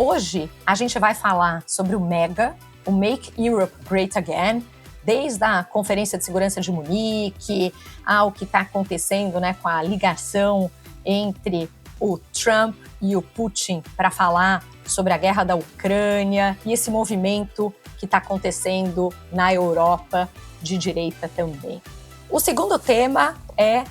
Hoje a gente vai falar sobre o MEGA, o Make Europe Great Again, desde a Conferência de Segurança de Munique, ao que está acontecendo, né, com a ligação entre o Trump e o Putin para falar sobre a guerra da Ucrânia e esse movimento que está acontecendo na Europa de direita também. O segundo tema é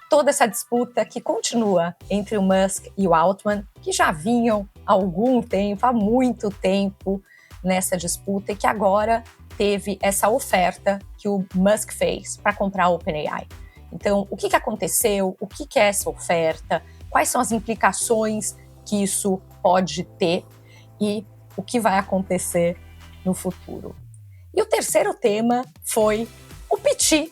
toda essa disputa que continua entre o Musk e o Altman, que já vinham há algum tempo, há muito tempo nessa disputa e que agora teve essa oferta que o Musk fez para comprar a OpenAI. Então, o que aconteceu? O que é essa oferta? Quais são as implicações que isso pode ter e o que vai acontecer no futuro? E o terceiro tema foi o piti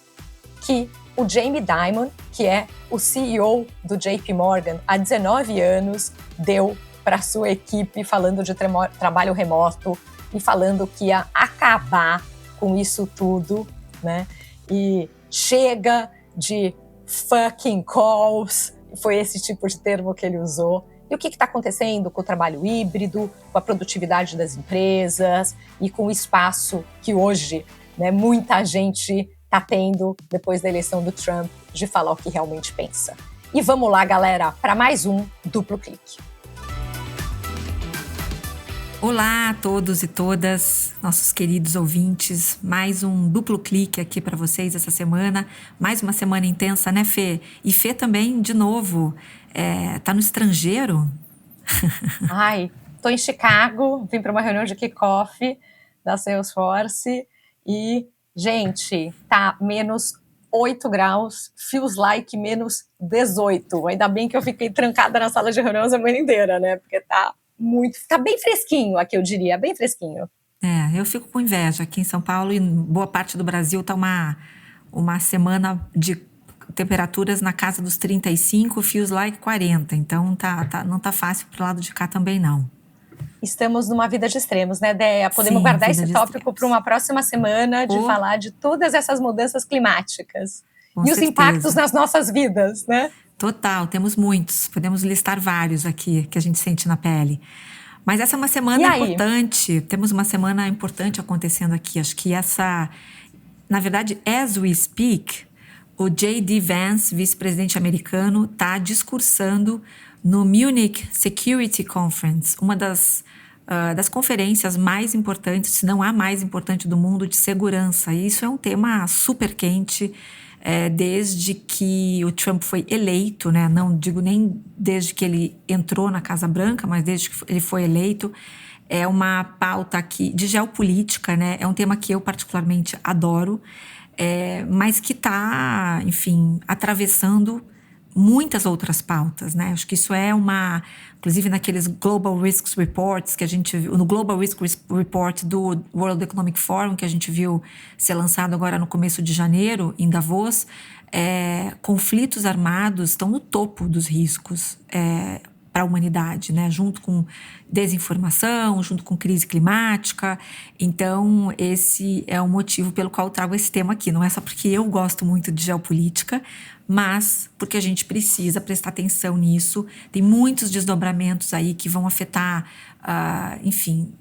que o Jamie Dimon, que é o CEO do JP Morgan há 19 anos, deu para a sua equipe falando de trabalho remoto e falando que ia acabar com isso tudo, né? E chega de fucking calls, foi esse tipo de termo que ele usou. E o que está acontecendo com o trabalho híbrido, com a produtividade das empresas e com o espaço que hoje, né, muita gente está tendo depois da eleição do Trump de falar o que realmente pensa. E vamos lá, galera, para mais um Duplo Clique. Olá a todos e todas, nossos queridos ouvintes, mais um Duplo Clique aqui para vocês essa semana, mais uma semana intensa, né, Fê? E Fê também, de novo, tá no estrangeiro? Ai, tô em Chicago, vim para uma reunião de kickoff da Salesforce e, gente, tá menos 8 graus, feels like menos 18. Ainda bem que eu fiquei trancada na sala de reunião a semana inteira, né? Porque tá bem fresquinho aqui, eu diria, bem fresquinho. Eu fico com inveja. Aqui em São Paulo e em boa parte do Brasil tá uma semana de temperaturas na casa dos 35, feels like 40. Então não tá fácil pro lado de cá também não. Estamos numa vida de extremos, né, Déia? Podemos Sim, guardar vida esse de tópico para uma próxima semana de falar de todas essas mudanças climáticas Com e certeza. os impactos nas nossas vidas, né? Total, temos muitos. Podemos listar vários aqui que a gente sente na pele. Mas essa é uma semana importante. Temos uma semana importante acontecendo aqui. Acho que na verdade, as we speak, o J.D. Vance, vice-presidente americano, está discursando no Munich Security Conference, uma das conferências mais importantes, se não a mais importante do mundo de segurança. E isso é um tema super quente, desde que o Trump foi eleito, né? Não digo nem desde que ele entrou na Casa Branca, mas desde que ele foi eleito. É uma pauta aqui de geopolítica, né? É um tema que eu particularmente adoro, mas que está, enfim, atravessando muitas outras pautas, né? Acho que isso inclusive naqueles Global Risks Reports que a gente viu, no Global Risk Report do World Economic Forum, que a gente viu ser lançado agora no começo de janeiro, em Davos, conflitos armados estão no topo dos riscos para a humanidade, né? Junto com desinformação, junto com crise climática. Então, esse é o motivo pelo qual eu trago esse tema aqui. Não é só porque eu gosto muito de geopolítica, mas porque a gente precisa prestar atenção nisso. Tem muitos desdobramentos aí que vão afetar, enfim,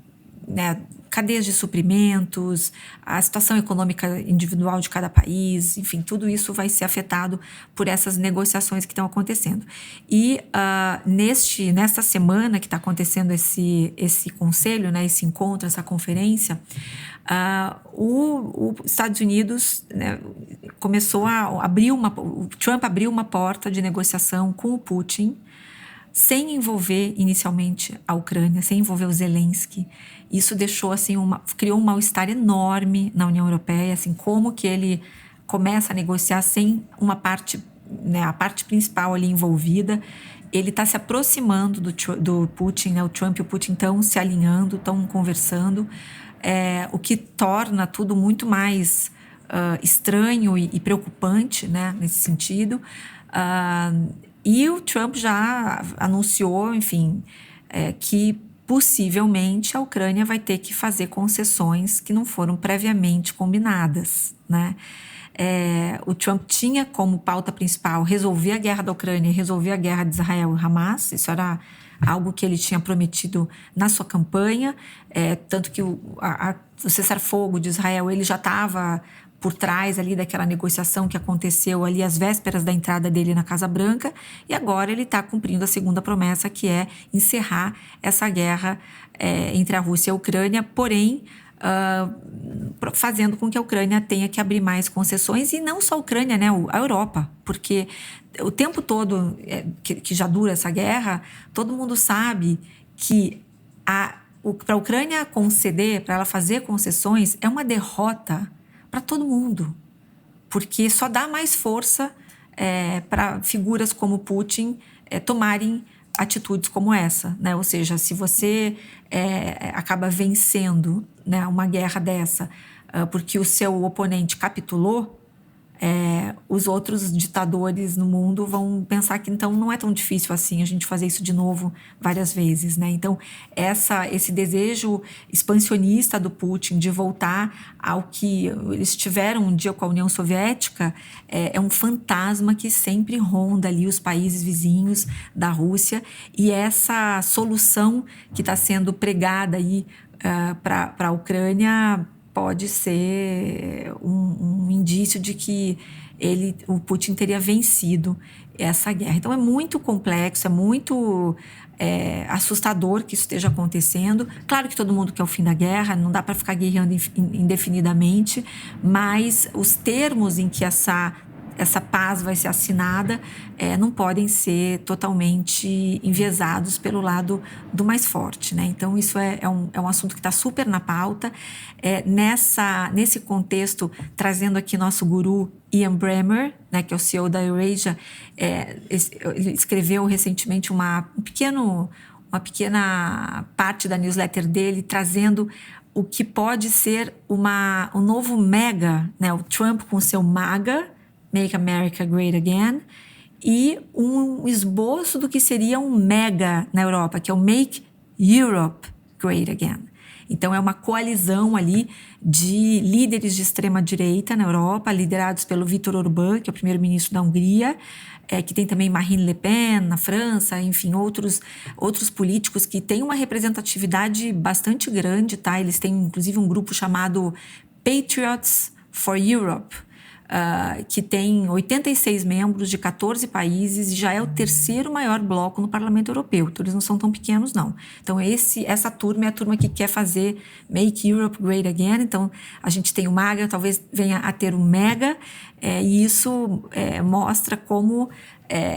né, cadeias de suprimentos, a situação econômica individual de cada país, enfim, tudo isso vai ser afetado por essas negociações que estão acontecendo. E nesta semana que está acontecendo esse conselho, né, esse encontro, essa conferência, os Estados Unidos, né, começou o Trump abriu uma porta de negociação com o Putin, sem envolver inicialmente a Ucrânia, sem envolver o Zelensky. Isso deixou, assim, criou um mal-estar enorme na União Europeia, assim, como que ele começa a negociar sem uma parte, né, a parte principal ali envolvida. Ele está se aproximando do Putin, né, o Trump e o Putin estão se alinhando, estão conversando, o que torna tudo muito mais estranho e preocupante, né, nesse sentido. E o Trump já anunciou, enfim, que possivelmente a Ucrânia vai ter que fazer concessões que não foram previamente combinadas, né? o Trump tinha como pauta principal resolver a guerra da Ucrânia e resolver a guerra de Israel e Hamas. Isso era algo que ele tinha prometido na sua campanha, tanto que o cessar-fogo de Israel ele já estava por trás ali daquela negociação que aconteceu ali às vésperas da entrada dele na Casa Branca, e agora ele está cumprindo a segunda promessa, que é encerrar essa guerra entre a Rússia e a Ucrânia, porém fazendo com que a Ucrânia tenha que abrir mais concessões, e não só a Ucrânia, né, a Europa, porque o tempo todo que já dura essa guerra, todo mundo sabe que para a Ucrânia conceder, para ela fazer concessões, é uma derrota para todo mundo, porque só dá mais força para figuras como Putin tomarem atitudes como essa, né? Ou seja, se você acaba vencendo, né, uma guerra dessa porque o seu oponente capitulou, os outros ditadores no mundo vão pensar que então não é tão difícil assim a gente fazer isso de novo várias vezes, né? Então esse desejo expansionista do Putin de voltar ao que eles tiveram um dia com a União Soviética é um fantasma que sempre ronda ali os países vizinhos da Rússia, e essa solução que está sendo pregada aí para a Ucrânia pode ser um indício de que o Putin teria vencido essa guerra. Então é muito complexo, é muito assustador que isso esteja acontecendo. Claro que todo mundo quer o fim da guerra, não dá para ficar guerreando indefinidamente, mas os termos em que essa paz vai ser assinada não podem ser totalmente enviesados pelo lado do mais forte, né? Então isso é um assunto que está super na pauta. Nesse contexto, trazendo aqui nosso guru Ian Bremmer, né, que é o CEO da Eurasia, ele escreveu recentemente uma pequena parte da newsletter dele, trazendo o que pode ser um novo mega, né, o Trump com o seu MAGA, Make America Great Again, e um esboço do que seria um mega na Europa, que é o Make Europe Great Again. Então é uma coalizão ali de líderes de extrema-direita na Europa, liderados pelo Viktor Orbán, que é o primeiro-ministro da Hungria, que tem também Marine Le Pen na França, enfim, outros políticos que têm uma representatividade bastante grande, tá? Eles têm inclusive um grupo chamado Patriots for Europe, que tem 86 membros de 14 países e já é o terceiro maior bloco no Parlamento Europeu. Então, eles não são tão pequenos, não. Então, essa turma é a turma que quer fazer Make Europe Great Again. Então, a gente tem o MAGA, talvez venha a ter o MEGA, e isso mostra como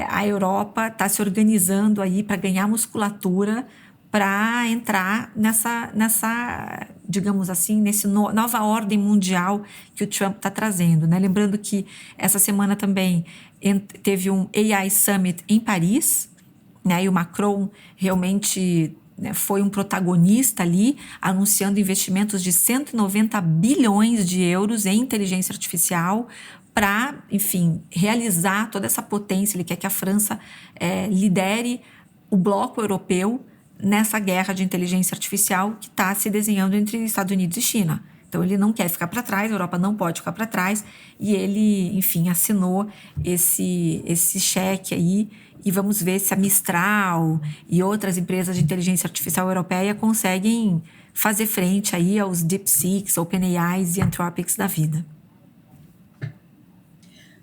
a Europa está se organizando aí para ganhar musculatura para entrar nessa, digamos assim, nova ordem mundial que o Trump está trazendo, né? Lembrando que essa semana também teve um AI Summit em Paris, né? E o Macron realmente, né, foi um protagonista ali, anunciando investimentos de 190 bilhões de euros em inteligência artificial para, enfim, realizar toda essa potência. Ele quer que a França lidere o bloco europeu nessa guerra de inteligência artificial que está se desenhando entre Estados Unidos e China. Então, ele não quer ficar para trás, a Europa não pode ficar para trás, e ele, enfim, assinou esse cheque aí, e vamos ver se a Mistral e outras empresas de inteligência artificial europeia conseguem fazer frente aí aos DeepSeeks, OpenAIs e Anthropics da vida.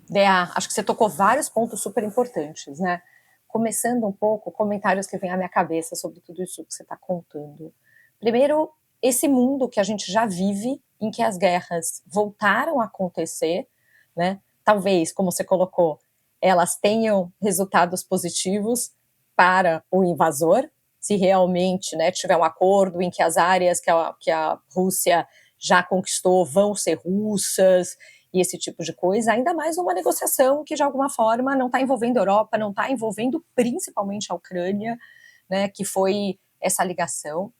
Dea, acho que você tocou vários pontos super importantes, né? Começando um pouco, comentários que vêm à minha cabeça sobre tudo isso que você está contando. Primeiro, esse mundo que a gente já vive, em que as guerras voltaram a acontecer, né? Talvez, como você colocou, elas tenham resultados positivos para o invasor, se realmente, né, tiver um acordo em que as áreas que a Rússia já conquistou vão ser russas, e esse tipo de coisa, ainda mais numa negociação que de alguma forma não está envolvendo a Europa, não está envolvendo principalmente a Ucrânia, né, que foi essa ligação.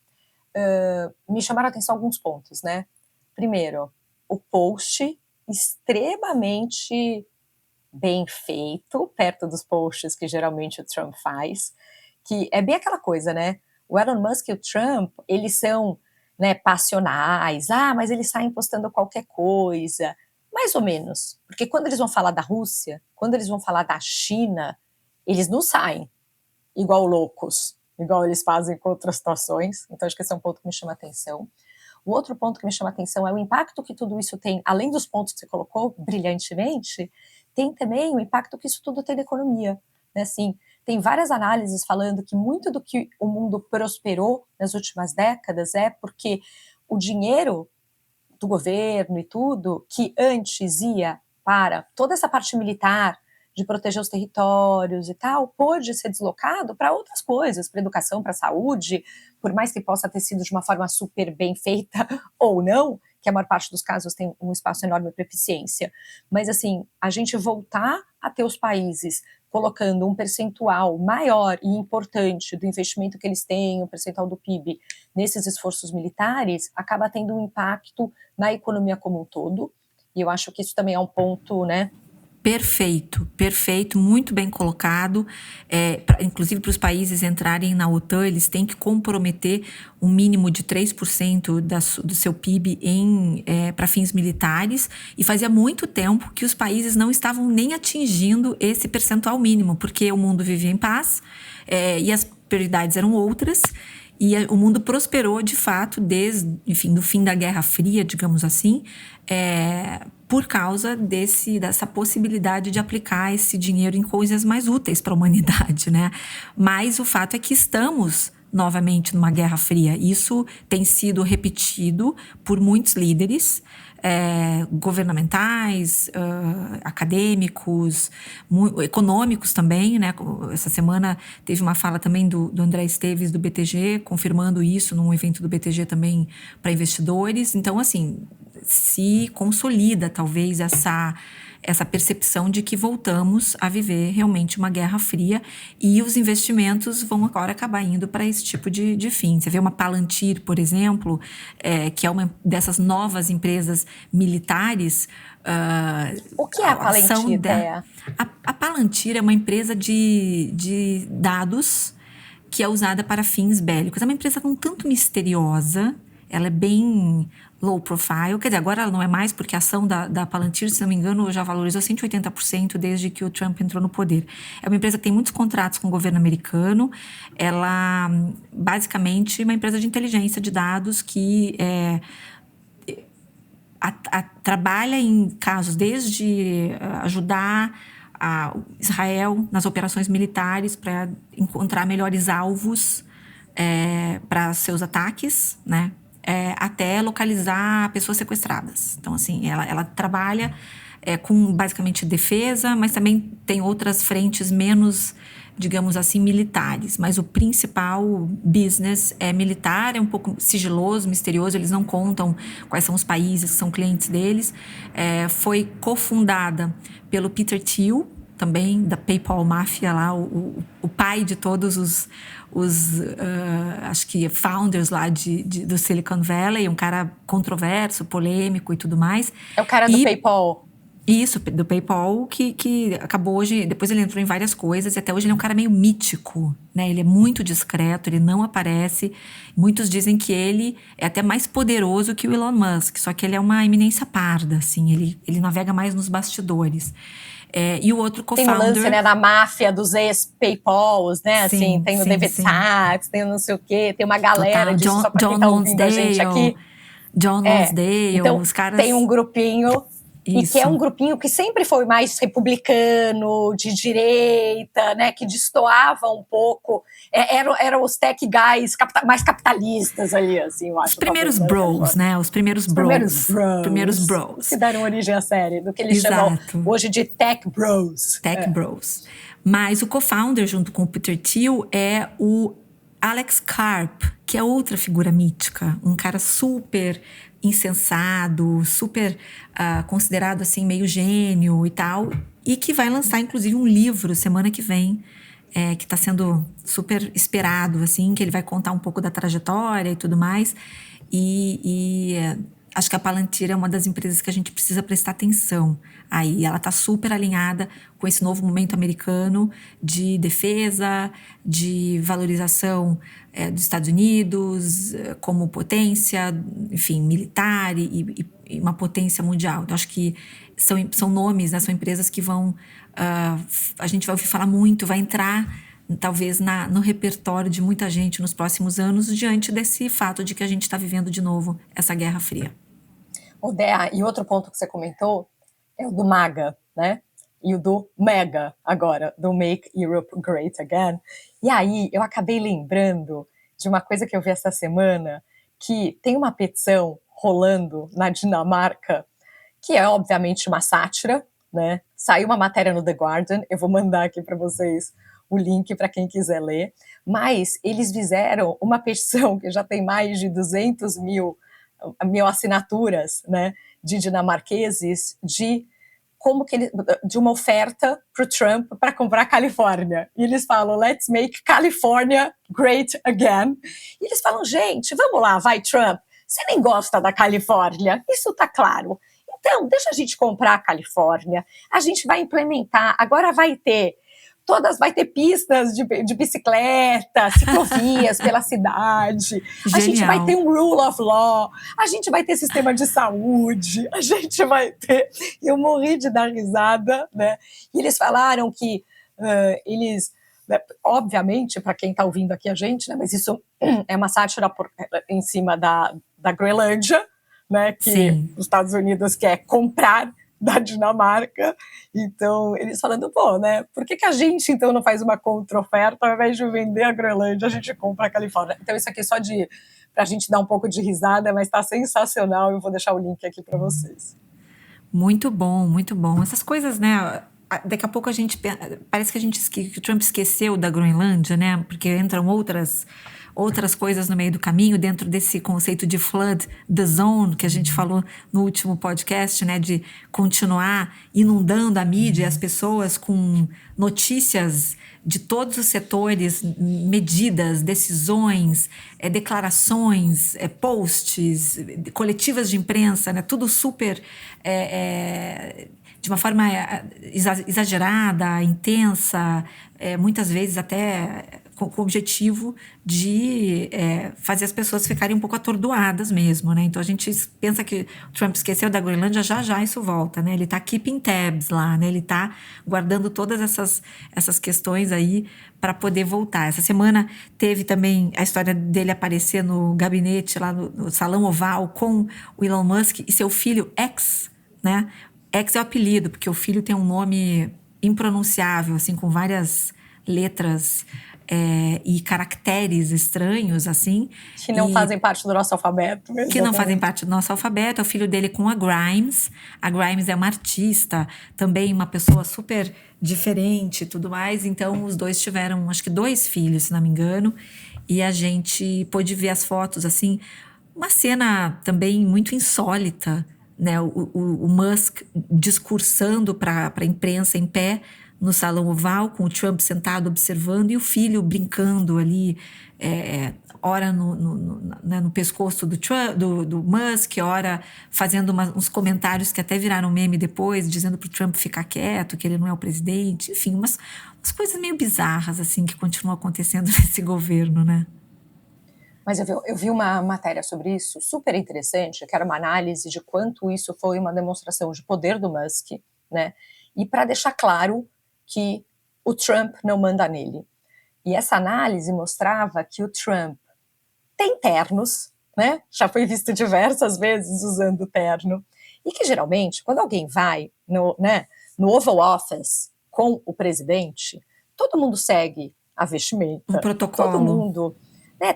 Me chamaram a atenção alguns pontos, né? Primeiro, o post extremamente bem feito, perto dos posts que geralmente o Trump faz, que é bem aquela coisa, né? O Elon Musk e o Trump, eles são, né, passionais, mas eles saem postando qualquer coisa. Mais ou menos. Porque quando eles vão falar da Rússia, quando eles vão falar da China, eles não saem igual loucos, igual eles fazem com outras situações. Então, acho que esse é um ponto que me chama a atenção. O outro ponto que me chama a atenção é o impacto que tudo isso tem, além dos pontos que você colocou brilhantemente, tem também o impacto que isso tudo tem na economia. Né? Assim, tem várias análises falando que muito do que o mundo prosperou nas últimas décadas é porque o dinheiro do governo e tudo, que antes ia para toda essa parte militar, de proteger os territórios e tal, pôde ser deslocado para outras coisas, para educação, para saúde, por mais que possa ter sido de uma forma super bem feita ou não, que a maior parte dos casos tem um espaço enorme para eficiência. Mas, assim, a gente voltar a ter os países colocando um percentual maior e importante do investimento que eles têm, o percentual do PIB, nesses esforços militares, acaba tendo um impacto na economia como um todo. E eu acho que isso também é um ponto, né? Perfeito, muito bem colocado. Inclusive, para os países entrarem na OTAN, eles têm que comprometer um mínimo de 3% do seu PIB para fins militares, e fazia muito tempo que os países não estavam nem atingindo esse percentual mínimo, porque o mundo vivia em paz e as prioridades eram outras. E o mundo prosperou, de fato, desde, enfim, do fim da Guerra Fria, digamos assim, por causa dessa possibilidade de aplicar esse dinheiro em coisas mais úteis para a humanidade, né? Mas o fato é que estamos novamente numa Guerra Fria. Isso tem sido repetido por muitos líderes governamentais, acadêmicos, econômicos também, né? Essa semana teve uma fala também do André Esteves, do BTG, confirmando isso num evento do BTG também para investidores. Então, assim, se consolida talvez essa percepção de que voltamos a viver realmente uma Guerra Fria, e os investimentos vão agora acabar indo para esse tipo de fim. Você vê uma Palantir, por exemplo, que é uma dessas novas empresas militares. O que é a Palantir? A Palantir é uma empresa de dados que é usada para fins bélicos. É uma empresa um tanto misteriosa, ela é bem low profile, quer dizer, agora ela não é mais, porque a ação da Palantir, se não me engano, já valorizou 180% desde que o Trump entrou no poder. É uma empresa que tem muitos contratos com o governo americano. Ela, basicamente, é uma empresa de inteligência de dados que trabalha em casos desde ajudar a Israel nas operações militares para encontrar melhores alvos para seus ataques, né? Até localizar pessoas sequestradas. Então, assim, ela trabalha com basicamente defesa, mas também tem outras frentes menos, digamos assim, militares. Mas o principal business é militar, é um pouco sigiloso, misterioso, eles não contam quais são os países que são clientes deles. Foi cofundada pelo Peter Thiel, também da PayPal Mafia lá, o pai de todos os acho que founders lá do Silicon Valley, um cara controverso, polêmico e tudo mais. É o cara do PayPal. Isso, do PayPal, que acabou hoje, depois ele entrou em várias coisas, e até hoje ele é um cara meio mítico, né? Ele é muito discreto, ele não aparece. Muitos dizem que ele é até mais poderoso que o Elon Musk, só que ele é uma eminência parda, assim, ele navega mais nos bastidores. E o outro co-founder... Tem o lance, né, da máfia dos ex-PayPals, né? Sim, assim, tem o David Sachs, tem o não sei o quê, tem uma galera disso, só pra quem tá ouvindo a gente aqui. John Lonsdale, então, os caras... tem um grupinho... Isso. E que é um grupinho que sempre foi mais republicano, de direita, né, que destoava um pouco. Eram os tech guys mais capitalistas ali, assim, eu acho. Os primeiros bros, né? Os primeiros bros. Que deram origem à série, do que eles chamam hoje de tech bros. Tech bros. Mas o co-founder, junto com o Peter Thiel, é o Alex Karp, que é outra figura mítica. Um cara super insensado, super considerado assim meio gênio e tal, e que vai lançar inclusive um livro semana que vem, que está sendo super esperado, assim, que ele vai contar um pouco da trajetória e tudo mais, e acho que a Palantir é uma das empresas que a gente precisa prestar atenção. Aí ela está super alinhada com esse novo momento americano de defesa, de valorização dos Estados Unidos como potência, enfim, militar e uma potência mundial. Então, acho que são nomes, né? São empresas que vão... a gente vai ouvir falar muito, vai entrar talvez no repertório de muita gente nos próximos anos, diante desse fato de que a gente está vivendo de novo essa Guerra Fria. Dea, e outro ponto que você comentou é o do MAGA, né? E o do MEGA agora, do Make Europe Great Again. E aí eu acabei lembrando de uma coisa que eu vi essa semana, que tem uma petição rolando na Dinamarca, que é obviamente uma sátira, né? Saiu uma matéria no The Guardian, eu vou mandar aqui para vocês o link para quem quiser ler, mas eles fizeram uma petição que já tem mais de 200 mil assinaturas, né, de dinamarqueses, de uma oferta para o Trump para comprar a Califórnia. E eles falam, let's make California great again. E eles falam, gente, vamos lá, vai Trump, você nem gosta da Califórnia, isso está claro. Então, deixa a gente comprar a Califórnia, a gente vai implementar, agora vai ter pistas de bicicleta, ciclovias pela cidade, a gente vai ter um rule of law, a gente vai ter sistema de saúde, a gente vai ter... Eu morri de dar risada, né? E eles falaram que eles... Obviamente, para quem está ouvindo aqui a gente, né, mas isso é uma sátira em cima da Groenlândia, né, que Sim. os Estados Unidos quer comprar da Dinamarca. Então, eles falando, né, por que a gente, então, não faz uma contra-oferta, ao invés de vender a Groenlândia, a gente compra a Califórnia. Então, isso aqui é só para a gente dar um pouco de risada, mas está sensacional, eu vou deixar o link aqui para vocês. Muito bom, muito bom. Essas coisas, né, daqui a pouco parece que o Trump esqueceu da Groenlândia, né, porque entram outras coisas no meio do caminho, dentro desse conceito de flood the zone, que a gente falou no último podcast, né, de continuar inundando a mídia e as pessoas com notícias de todos os setores, medidas, decisões, declarações, posts, coletivas de imprensa, né, tudo super... de uma forma exagerada, intensa, muitas vezes até com o objetivo de fazer as pessoas ficarem um pouco atordoadas mesmo, né? Então a gente pensa que o Trump esqueceu da Groenlândia, já isso volta, né? Ele está keeping tabs lá, né? Ele está guardando todas essas questões aí para poder voltar. Essa semana teve também a história dele aparecer no gabinete lá no Salão Oval com o Elon Musk e seu filho X, né? X é o apelido, porque o filho tem um nome impronunciável, assim, com várias letras e caracteres estranhos, assim. Que não fazem parte do nosso alfabeto. Exatamente. Que não fazem parte do nosso alfabeto. É o filho dele com a Grimes. A Grimes é uma artista, também uma pessoa super diferente e tudo mais. Então, os dois tiveram, acho que 2 filhos, se não me engano. E a gente pôde ver as fotos, assim. Uma cena também muito insólita, né? O Musk discursando para a imprensa em pé no Salão Oval, com o Trump sentado observando e o filho brincando ali, ora no pescoço do Musk, ora fazendo uns comentários que até viraram meme depois, dizendo para o Trump ficar quieto, que ele não é o presidente. Enfim, umas coisas meio bizarras assim que continuam acontecendo nesse governo, né? Mas eu vi uma matéria sobre isso, super interessante, que era uma análise de quanto isso foi uma demonstração de poder do Musk, né? E para deixar claro que o Trump não manda nele. E essa análise mostrava que o Trump tem ternos, né? Já foi visto diversas vezes usando terno, e que geralmente, quando alguém vai no Oval Office com o presidente, todo mundo segue a vestimenta. Um protocolo. Todo mundo...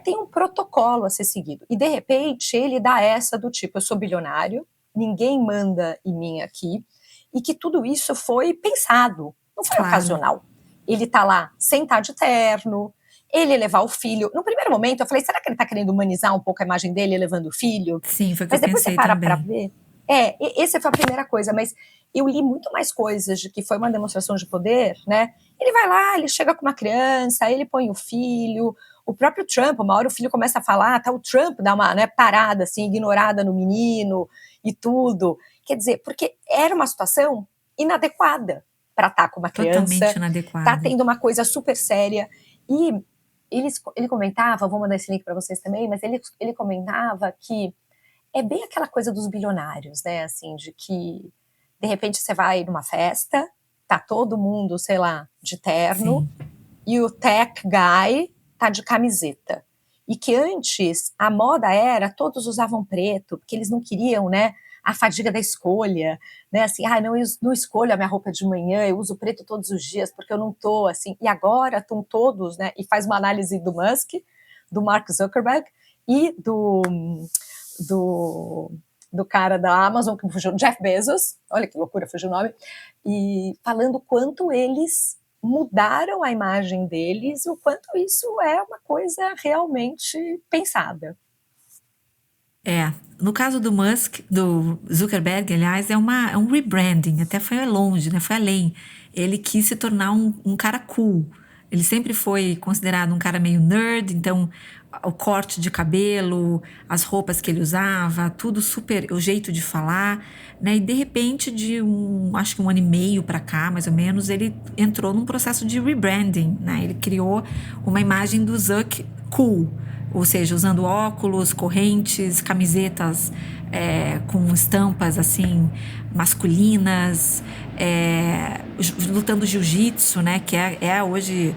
tem um protocolo a ser seguido. E, de repente, ele dá essa do tipo, eu sou bilionário, ninguém manda em mim aqui, e que tudo isso foi pensado, não foi ocasional. Ele tá lá, sentar de terno, ele levar o filho. No primeiro momento, eu falei, será que ele tá querendo humanizar um pouco a imagem dele, levando o filho? Sim, foi o que mas eu depois pensei você para também. pra ver. Essa foi a primeira coisa, mas eu li muito mais coisas de que foi uma demonstração de poder, né? Ele vai lá, ele chega com uma criança, ele põe o filho... O próprio Trump, uma hora o filho começa a falar, o Trump dá uma parada, assim, ignorada no menino e tudo. Quer dizer, porque era uma situação inadequada para estar com uma criança. Totalmente inadequada. Tá tendo uma coisa super séria. E ele comentava, vou mandar esse link para vocês também, mas ele comentava que é bem aquela coisa dos bilionários, né, assim, de que De repente você vai numa festa, tá todo mundo, sei lá, de terno, Sim. E o tech guy tá de camiseta. E que antes a moda era, todos usavam preto, porque eles não queriam, né, a fadiga da escolha, né, assim, não, eu não escolho a minha roupa de manhã, eu uso preto todos os dias, porque eu não tô, assim, e agora estão todos, né, e faz uma análise do Musk, do Mark Zuckerberg, e do, do cara da Amazon, que fugiu, Jeff Bezos, olha que loucura, fugiu o nome, e falando quanto eles mudaram a imagem deles e o quanto isso é uma coisa realmente pensada. No caso do Musk, do Zuckerberg, aliás, é um rebranding, até foi longe, né? Foi além. Ele quis se tornar um cara cool. Ele sempre foi considerado um cara meio nerd, então o corte de cabelo, as roupas que ele usava, tudo super, o jeito de falar, né? E de repente, acho que um ano e meio para cá, mais ou menos, ele entrou num processo de rebranding, né? Ele criou uma imagem do Zuck cool, ou seja, usando óculos, correntes, camisetas com estampas assim masculinas, lutando jiu-jitsu, né? Que é hoje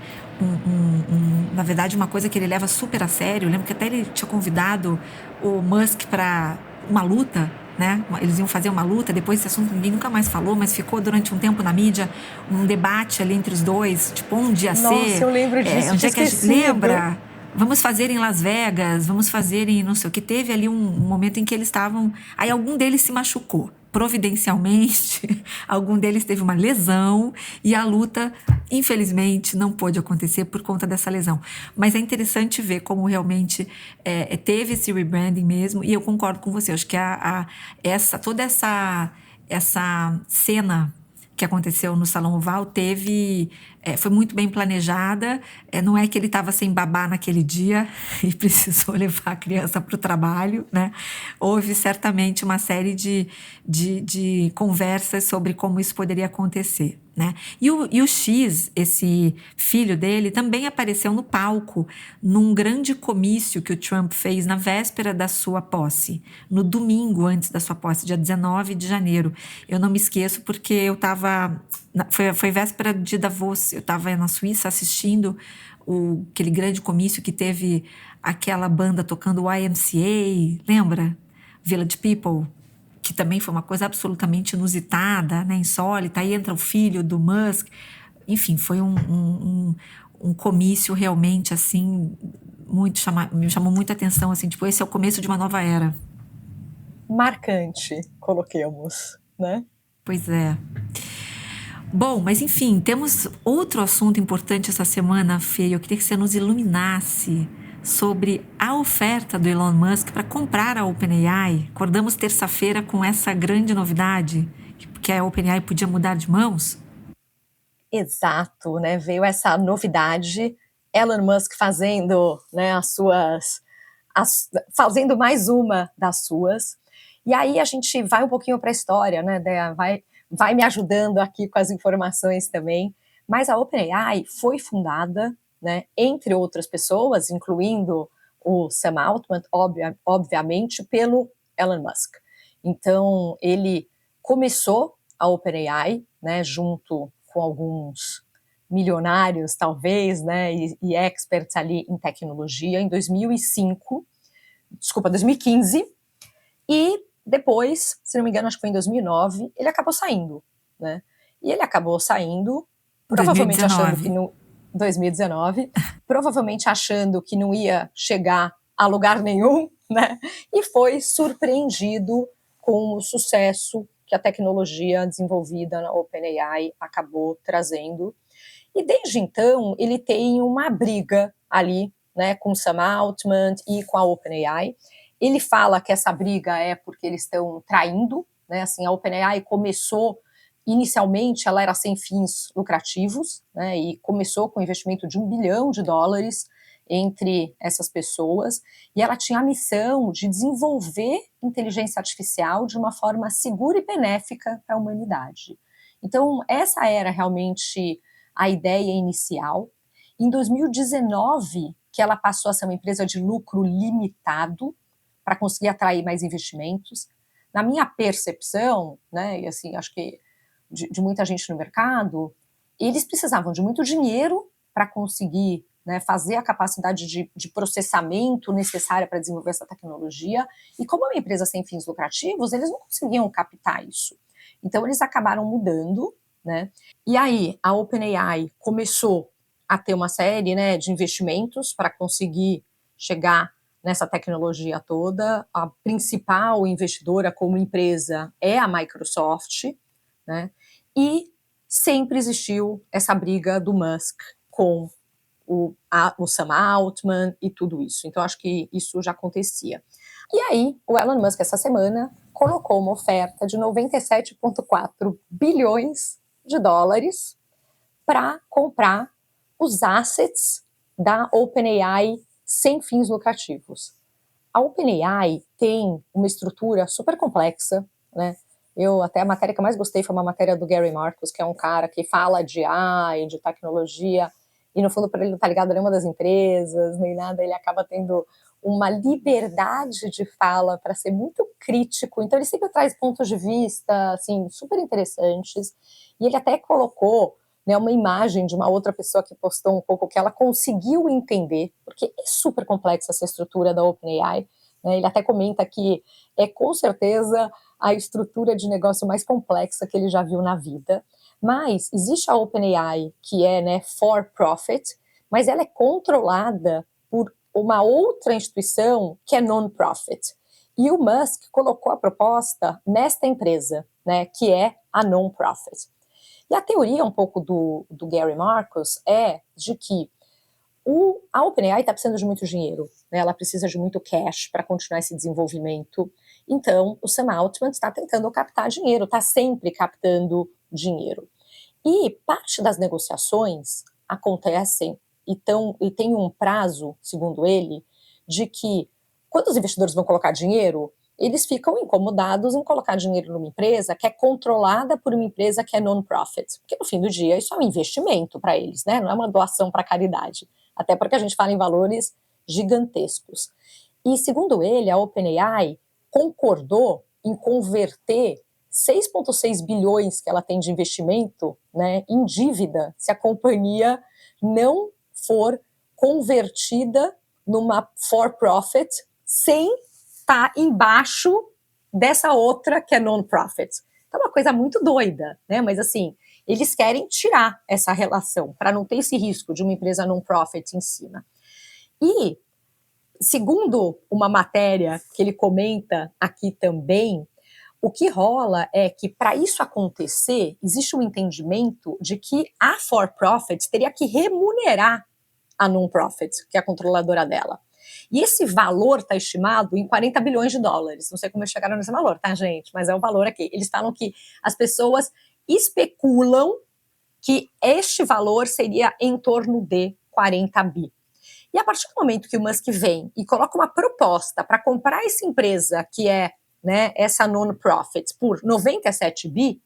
na verdade uma coisa que ele leva super a sério. Eu lembro que até ele tinha convidado o Musk para uma luta, né? Eles iam fazer uma luta, depois esse assunto ninguém nunca mais falou, mas ficou durante um tempo na mídia um debate ali entre os dois, tipo, onde ia ser. Nossa, eu lembro disso, Onde tinha é que a gente esquecido. lembra? Vamos fazer em Las Vegas, vamos fazer em não sei o que. Teve ali um momento em que eles estavam. Aí algum deles se machucou, providencialmente. Algum deles teve uma lesão e a luta, infelizmente, não pôde acontecer por conta dessa lesão. Mas é interessante ver como realmente teve esse rebranding mesmo. E eu concordo com você. Acho que toda essa cena que aconteceu no Salão Oval foi muito bem planejada. Não é que ele estava sem babá naquele dia e precisou levar a criança para o trabalho, né? Houve certamente uma série de conversas sobre como isso poderia acontecer, né? E o X, esse filho dele, também apareceu no palco num grande comício que o Trump fez na véspera da sua posse, no domingo antes da sua posse, dia 19 de janeiro. Eu não me esqueço porque eu estava... Foi véspera de Davos, eu estava na Suíça assistindo aquele grande comício que teve aquela banda tocando o YMCA, lembra? Village People, que também foi uma coisa absolutamente inusitada, né, insólita. Aí entra o filho do Musk. Enfim, foi um comício realmente, assim, me chamou muita atenção, assim, tipo, esse é o começo de uma nova era. Marcante, coloquemos, né? Pois é. Bom, mas enfim, temos outro assunto importante essa semana, Fê. Eu queria que você nos iluminasse sobre a oferta do Elon Musk para comprar a OpenAI. Acordamos terça-feira com essa grande novidade, que a OpenAI podia mudar de mãos. Exato, né? Veio essa novidade, Elon Musk fazendo, né, fazendo mais uma das suas. E aí a gente vai um pouquinho para a história, né, Dea? Vai me ajudando aqui com as informações também. Mas a OpenAI foi fundada, né, entre outras pessoas, incluindo o Sam Altman, obviamente, pelo Elon Musk. Então, ele começou a OpenAI, né, junto com alguns milionários, talvez, né, e experts ali em tecnologia, em 2015, e depois, se não me engano, acho que foi em 2009, ele acabou saindo, né? E ele acabou saindo, provavelmente 2019. achando que no 2019, provavelmente achando que não ia chegar a lugar nenhum, né? E foi surpreendido com o sucesso que a tecnologia desenvolvida na OpenAI acabou trazendo. E desde então, ele tem uma briga ali, né, com o Sam Altman e com a OpenAI. Ele fala que essa briga é porque eles estão traindo, né? Assim, a OpenAI começou, inicialmente, ela era sem fins lucrativos, né? E começou com um investimento de $1 bilhão entre essas pessoas, e ela tinha a missão de desenvolver inteligência artificial de uma forma segura e benéfica para a humanidade. Então, essa era realmente a ideia inicial. Em 2019, que ela passou a ser uma empresa de lucro limitado, para conseguir atrair mais investimentos. na minha percepção, né, e assim, acho que de muita gente no mercado, eles precisavam de muito dinheiro para conseguir, né, fazer a capacidade de processamento necessária para desenvolver essa tecnologia, e como é uma empresa sem fins lucrativos, eles não conseguiam captar isso. Então, eles acabaram mudando, né, e aí a OpenAI começou a ter uma série, né, de investimentos para conseguir chegar nessa tecnologia toda. A principal investidora como empresa é a Microsoft, né, e sempre existiu essa briga do Musk com o Sam Altman e tudo isso. Então, acho que isso já acontecia. E aí, o Elon Musk, essa semana, colocou uma oferta de 97,4 bilhões de dólares para comprar os assets da OpenAI sem fins lucrativos. A OpenAI tem uma estrutura super complexa, né? Até a matéria que eu mais gostei foi uma matéria do Gary Marcus, que é um cara que fala de AI, de tecnologia, e no fundo, para ele não estar ligado a nenhuma das empresas, nem nada, ele acaba tendo uma liberdade de fala para ser muito crítico. Então, ele sempre traz pontos de vista, assim, super interessantes. E ele até colocou, né, uma imagem de uma outra pessoa que postou um pouco que ela conseguiu entender, porque é super complexa essa estrutura da OpenAI. Né? Ele até comenta que é, com certeza, a estrutura de negócio mais complexa que ele já viu na vida. Mas existe a OpenAI, que é, né, for profit, mas ela é controlada por uma outra instituição que é non-profit. E o Musk colocou a proposta nesta empresa, né, que é a non-profit. E a teoria um pouco do Gary Marcus é de que a OpenAI está precisando de muito dinheiro, né? Ela precisa de muito cash para continuar esse desenvolvimento. Então, o Sam Altman está tentando captar dinheiro, está sempre captando dinheiro. E parte das negociações acontecem e tem um prazo, segundo ele, de que quando os investidores vão colocar dinheiro, eles ficam incomodados em colocar dinheiro numa empresa que é controlada por uma empresa que é non-profit. Porque no fim do dia isso é um investimento para eles, né? Não é uma doação para caridade. Até porque a gente fala em valores gigantescos. E segundo ele, a OpenAI concordou em converter 6,6 bilhões que ela tem de investimento, né, em dívida, se a companhia não for convertida numa for-profit sem estar embaixo dessa outra que é non-profit. Então é uma coisa muito doida, né? Mas assim, eles querem tirar essa relação para não ter esse risco de uma empresa non-profit em cima. E, segundo uma matéria que ele comenta aqui também, o que rola é que, para isso acontecer, existe um entendimento de que a for-profit teria que remunerar a non-profit, que é a controladora dela. E esse valor está estimado em 40 bilhões de dólares. Não sei como eles chegaram nesse valor, tá, gente? Mas é o valor aqui. Eles falam que as pessoas especulam que este valor seria em torno de 40 bi. E a partir do momento que o Musk vem e coloca uma proposta para comprar essa empresa, que é, né, essa non-profit, por 97 bi,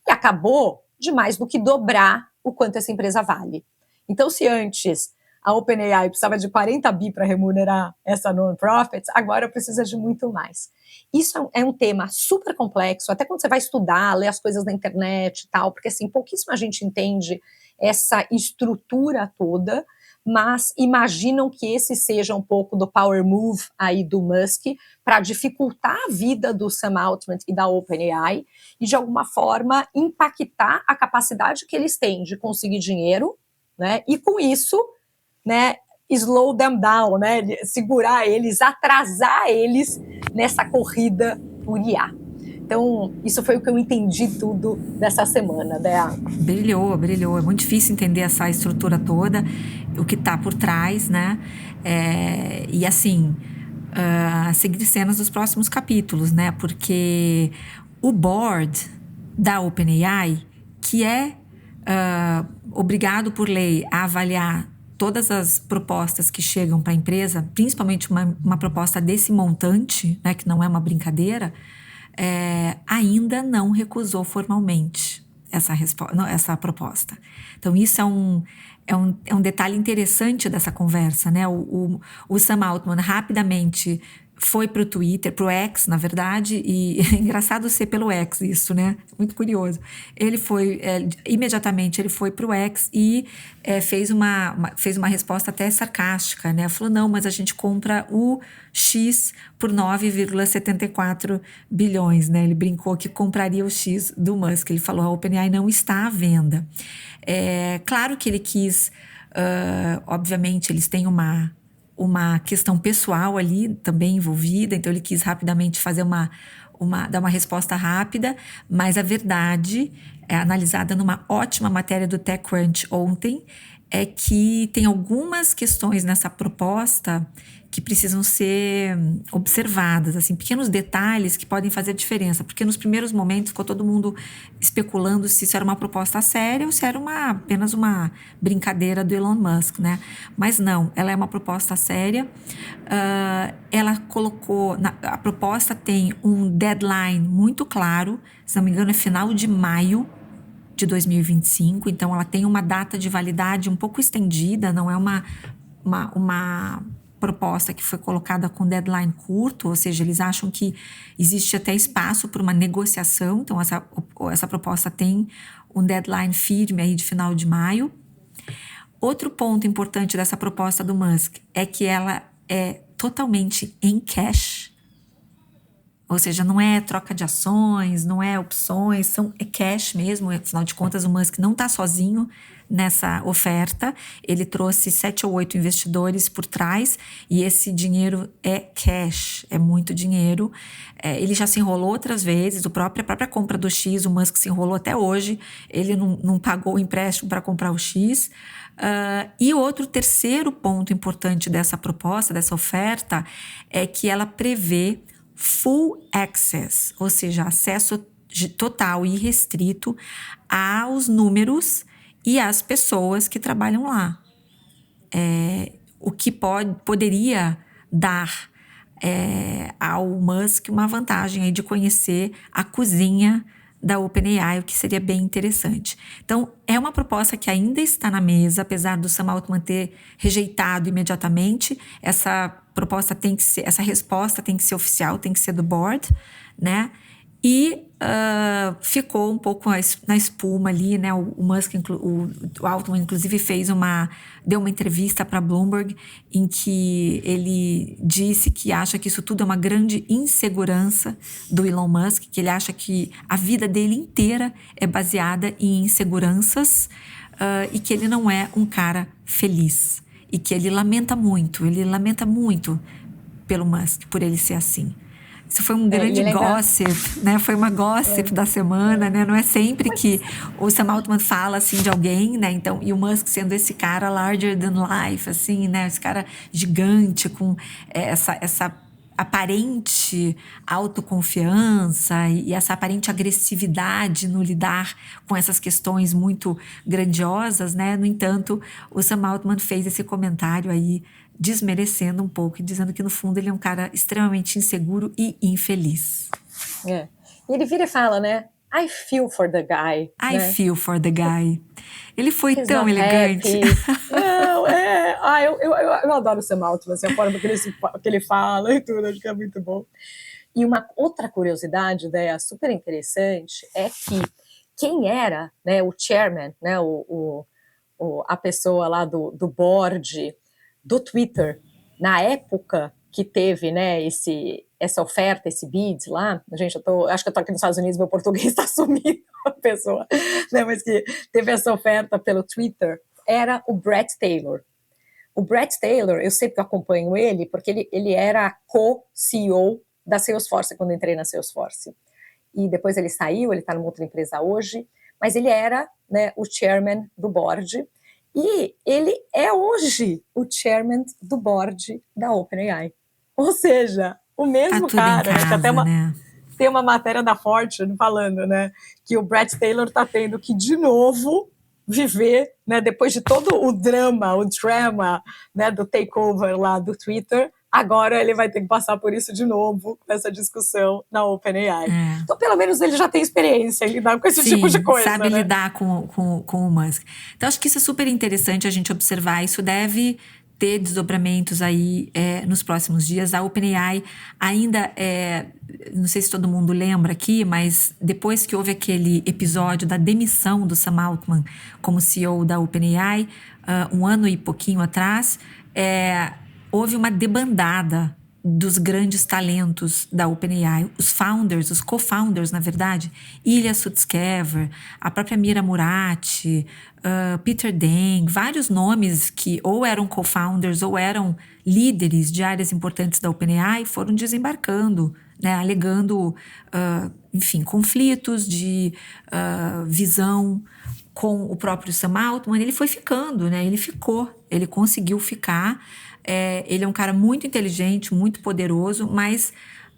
e acabou de mais do que dobrar o quanto essa empresa vale. Então, se antes a OpenAI precisava de 40 bi para remunerar essa non-profit, agora precisa de muito mais. Isso é um tema super complexo, até quando você vai estudar, ler as coisas na internet e tal, porque assim, pouquíssima gente entende essa estrutura toda, mas imaginam que esse seja um pouco do power move aí do Musk para dificultar a vida do Sam Altman e da OpenAI e, de alguma forma, impactar a capacidade que eles têm de conseguir dinheiro, né? E, com isso, né, slow them down, né? Segurar eles, atrasar eles nessa corrida por IA. Então, isso foi o que eu entendi tudo dessa semana, Dea. Brilhou. É muito difícil entender essa estrutura toda, o que está por trás, né? E assim, seguir cenas dos próximos capítulos, né? Porque o board da OpenAI, que é obrigado por lei a avaliar todas as propostas que chegam para a empresa, principalmente uma proposta desse montante, né, que não é uma brincadeira, ainda não recusou formalmente essa proposta. Então, isso é um detalhe interessante dessa conversa, né? O Sam Altman rapidamente foi pro Twitter, pro X, na verdade, e é engraçado ser pelo X isso, né? Muito curioso. Ele foi, imediatamente ele foi pro X e fez uma resposta até sarcástica, né? Falou, não, mas a gente compra o X por 9,74 bilhões, né? Ele brincou que compraria o X do Musk. Ele falou, a OpenAI não está à venda. Claro que ele quis, obviamente, eles têm uma questão pessoal ali também envolvida, então ele quis rapidamente fazer dar uma resposta rápida, mas a verdade, analisada numa ótima matéria do TechCrunch ontem, é que tem algumas questões nessa proposta que precisam ser observadas, assim, pequenos detalhes que podem fazer diferença, porque nos primeiros momentos ficou todo mundo especulando se isso era uma proposta séria ou se era apenas uma brincadeira do Elon Musk, né? Mas não, ela é uma proposta séria. Ela colocou, a proposta tem um deadline muito claro, se não me engano é final de maio de 2025, então ela tem uma data de validade um pouco estendida, não é uma proposta que foi colocada com deadline curto, ou seja, eles acham que existe até espaço para uma negociação, então essa proposta tem um deadline firme aí de final de maio. Outro ponto importante dessa proposta do Musk é que ela é totalmente em cash, ou seja, não é troca de ações, não é opções, é cash mesmo. Afinal de contas, o Musk não está sozinho nessa oferta. Ele trouxe 7 ou 8 investidores por trás e esse dinheiro é cash, é muito dinheiro. Ele já se enrolou outras vezes, a própria compra do X, o Musk se enrolou até hoje, ele não pagou o empréstimo para comprar o X. E outro terceiro ponto importante dessa proposta, dessa oferta, é que ela prevê full access, ou seja, acesso total e restrito aos números e às pessoas que trabalham lá. O que poderia dar ao Musk uma vantagem aí de conhecer a cozinha da OpenAI, o que seria bem interessante. Então, é uma proposta que ainda está na mesa, apesar do Sam Altman ter rejeitado imediatamente. Essa resposta tem que ser oficial, tem que ser do board, né? E ficou um pouco na espuma ali, né? O Musk, o Altman, inclusive, deu uma entrevista para Bloomberg em que ele disse que acha que isso tudo é uma grande insegurança do Elon Musk, que ele acha que a vida dele inteira é baseada em inseguranças e que ele não é um cara feliz e que ele lamenta muito pelo Musk, por ele ser assim. Isso foi um grande gossip, né? Foi uma gossip da semana, né? Não é sempre que o Sam Altman fala assim de alguém, né? Então, e o Musk sendo esse cara larger than life, assim, né? Esse cara gigante com essa aparente autoconfiança e essa aparente agressividade no lidar com essas questões muito grandiosas, né? No entanto, o Sam Altman fez esse comentário aí desmerecendo um pouco e dizendo que no fundo ele é um cara extremamente inseguro e infeliz. E ele vira e fala, né? I feel for the guy. I feel for the guy. Ele foi tão elegante. Não, eu adoro o Sam Altman, assim, a forma que ele fala e tudo, acho que é muito bom. E uma outra curiosidade, né, super interessante, é que quem era, né, o chairman, né, a pessoa lá do board do Twitter, na época que teve, né, essa oferta, esse bid lá, gente, acho que eu tô aqui nos Estados Unidos, meu português está sumindo a pessoa, né, mas que teve essa oferta pelo Twitter, era o Bret Taylor. O Bret Taylor, eu sempre acompanho ele, porque ele era co-CEO da Salesforce, quando eu entrei na Salesforce. E depois ele saiu, ele está numa outra empresa hoje, mas ele era, né, o chairman do board, e ele é hoje o chairman do board da OpenAI. Ou seja, o mesmo cara, casa, que até tem uma matéria da Fortune falando, né, que o Bret Taylor está tendo que, de novo, viver, né, depois de todo o drama, né, do takeover lá do Twitter, agora ele vai ter que passar por isso de novo, nessa discussão na OpenAI. Então, pelo menos ele já tem experiência em lidar com esse tipo de coisa, sabe, né? lidar com o Musk. Então, acho que isso é super interessante a gente observar. Isso deve ter desdobramentos aí nos próximos dias. A OpenAI ainda não sei se todo mundo lembra aqui, mas depois que houve aquele episódio da demissão do Sam Altman como CEO da OpenAI, 1 ano e pouquinho atrás, houve uma debandada dos grandes talentos da OpenAI, os founders, os co-founders, na verdade, Ilya Sutskever, a própria Mira Murati, Peter Deng, vários nomes que ou eram co-founders ou eram líderes de áreas importantes da OpenAI foram desembarcando, né, alegando, enfim, conflitos de visão com o próprio Sam Altman. Ele foi ficando, né, ele conseguiu ficar. Ele é um cara muito inteligente, muito poderoso, mas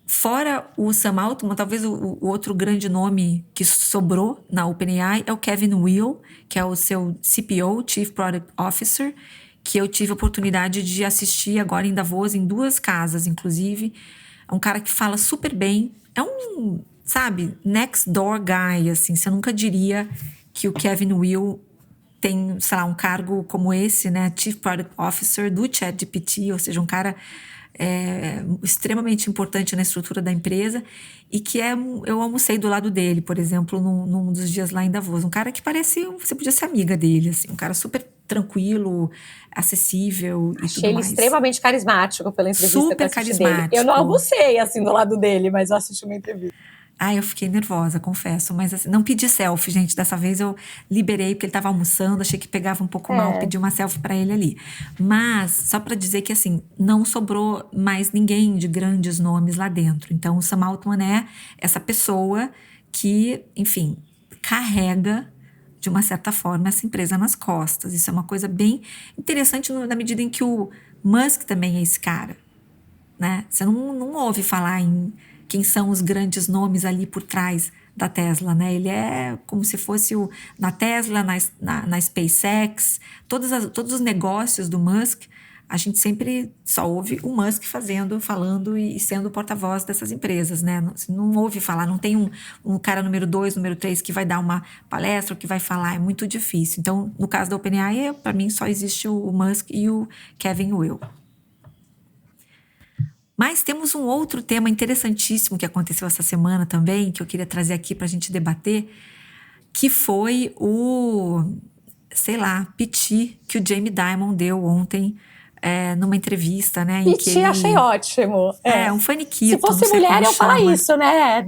fora o Sam Altman, talvez o outro grande nome que sobrou na OpenAI é o Kevin Weil, que é o seu CPO, Chief Product Officer, que eu tive a oportunidade de assistir agora em Davos, em 2 casas, inclusive. É um cara que fala super bem, é um, sabe, next door guy, assim, você nunca diria que o Kevin Weil tem, sei lá, um cargo como esse, né, Chief Product Officer do ChatGPT, ou seja, um cara extremamente importante na estrutura da empresa e que eu almocei do lado dele, por exemplo, num dos dias lá em Davos. Um cara que parece, você podia ser amiga dele, assim, um cara super tranquilo, acessível e Achei tudo mais. Ele extremamente carismático pela entrevista super que eu assisti carismático. dele. Eu não almocei, assim, do lado dele, mas eu assisti uma entrevista. Eu fiquei nervosa, confesso, mas assim, não pedi selfie, gente, dessa vez eu liberei porque ele estava almoçando, achei que pegava um pouco mal, pedi uma selfie para ele ali. Mas, só para dizer que assim, não sobrou mais ninguém de grandes nomes lá dentro. Então, o Sam Altman é essa pessoa que, enfim, carrega, de uma certa forma, essa empresa nas costas. Isso é uma coisa bem interessante na medida em que o Musk também é esse cara, né? Você não ouve falar em quem são os grandes nomes ali por trás da Tesla, né? Ele é como se fosse na Tesla, na SpaceX, todos os negócios do Musk, a gente sempre só ouve o Musk falando e sendo o porta-voz dessas empresas, né? Não ouve falar, não tem um cara número 2, número 3 que vai dar uma palestra ou que vai falar, é muito difícil. Então, no caso da OpenAI, para mim só existe o Musk e o Kevin Weil. Mas temos um outro tema interessantíssimo que aconteceu essa semana também, que eu queria trazer aqui para a gente debater, que foi piti que o Jamie Dimon deu ontem numa entrevista, né? Piti, achei ótimo. Um faniquito. Se fosse mulher, eu falar isso, né?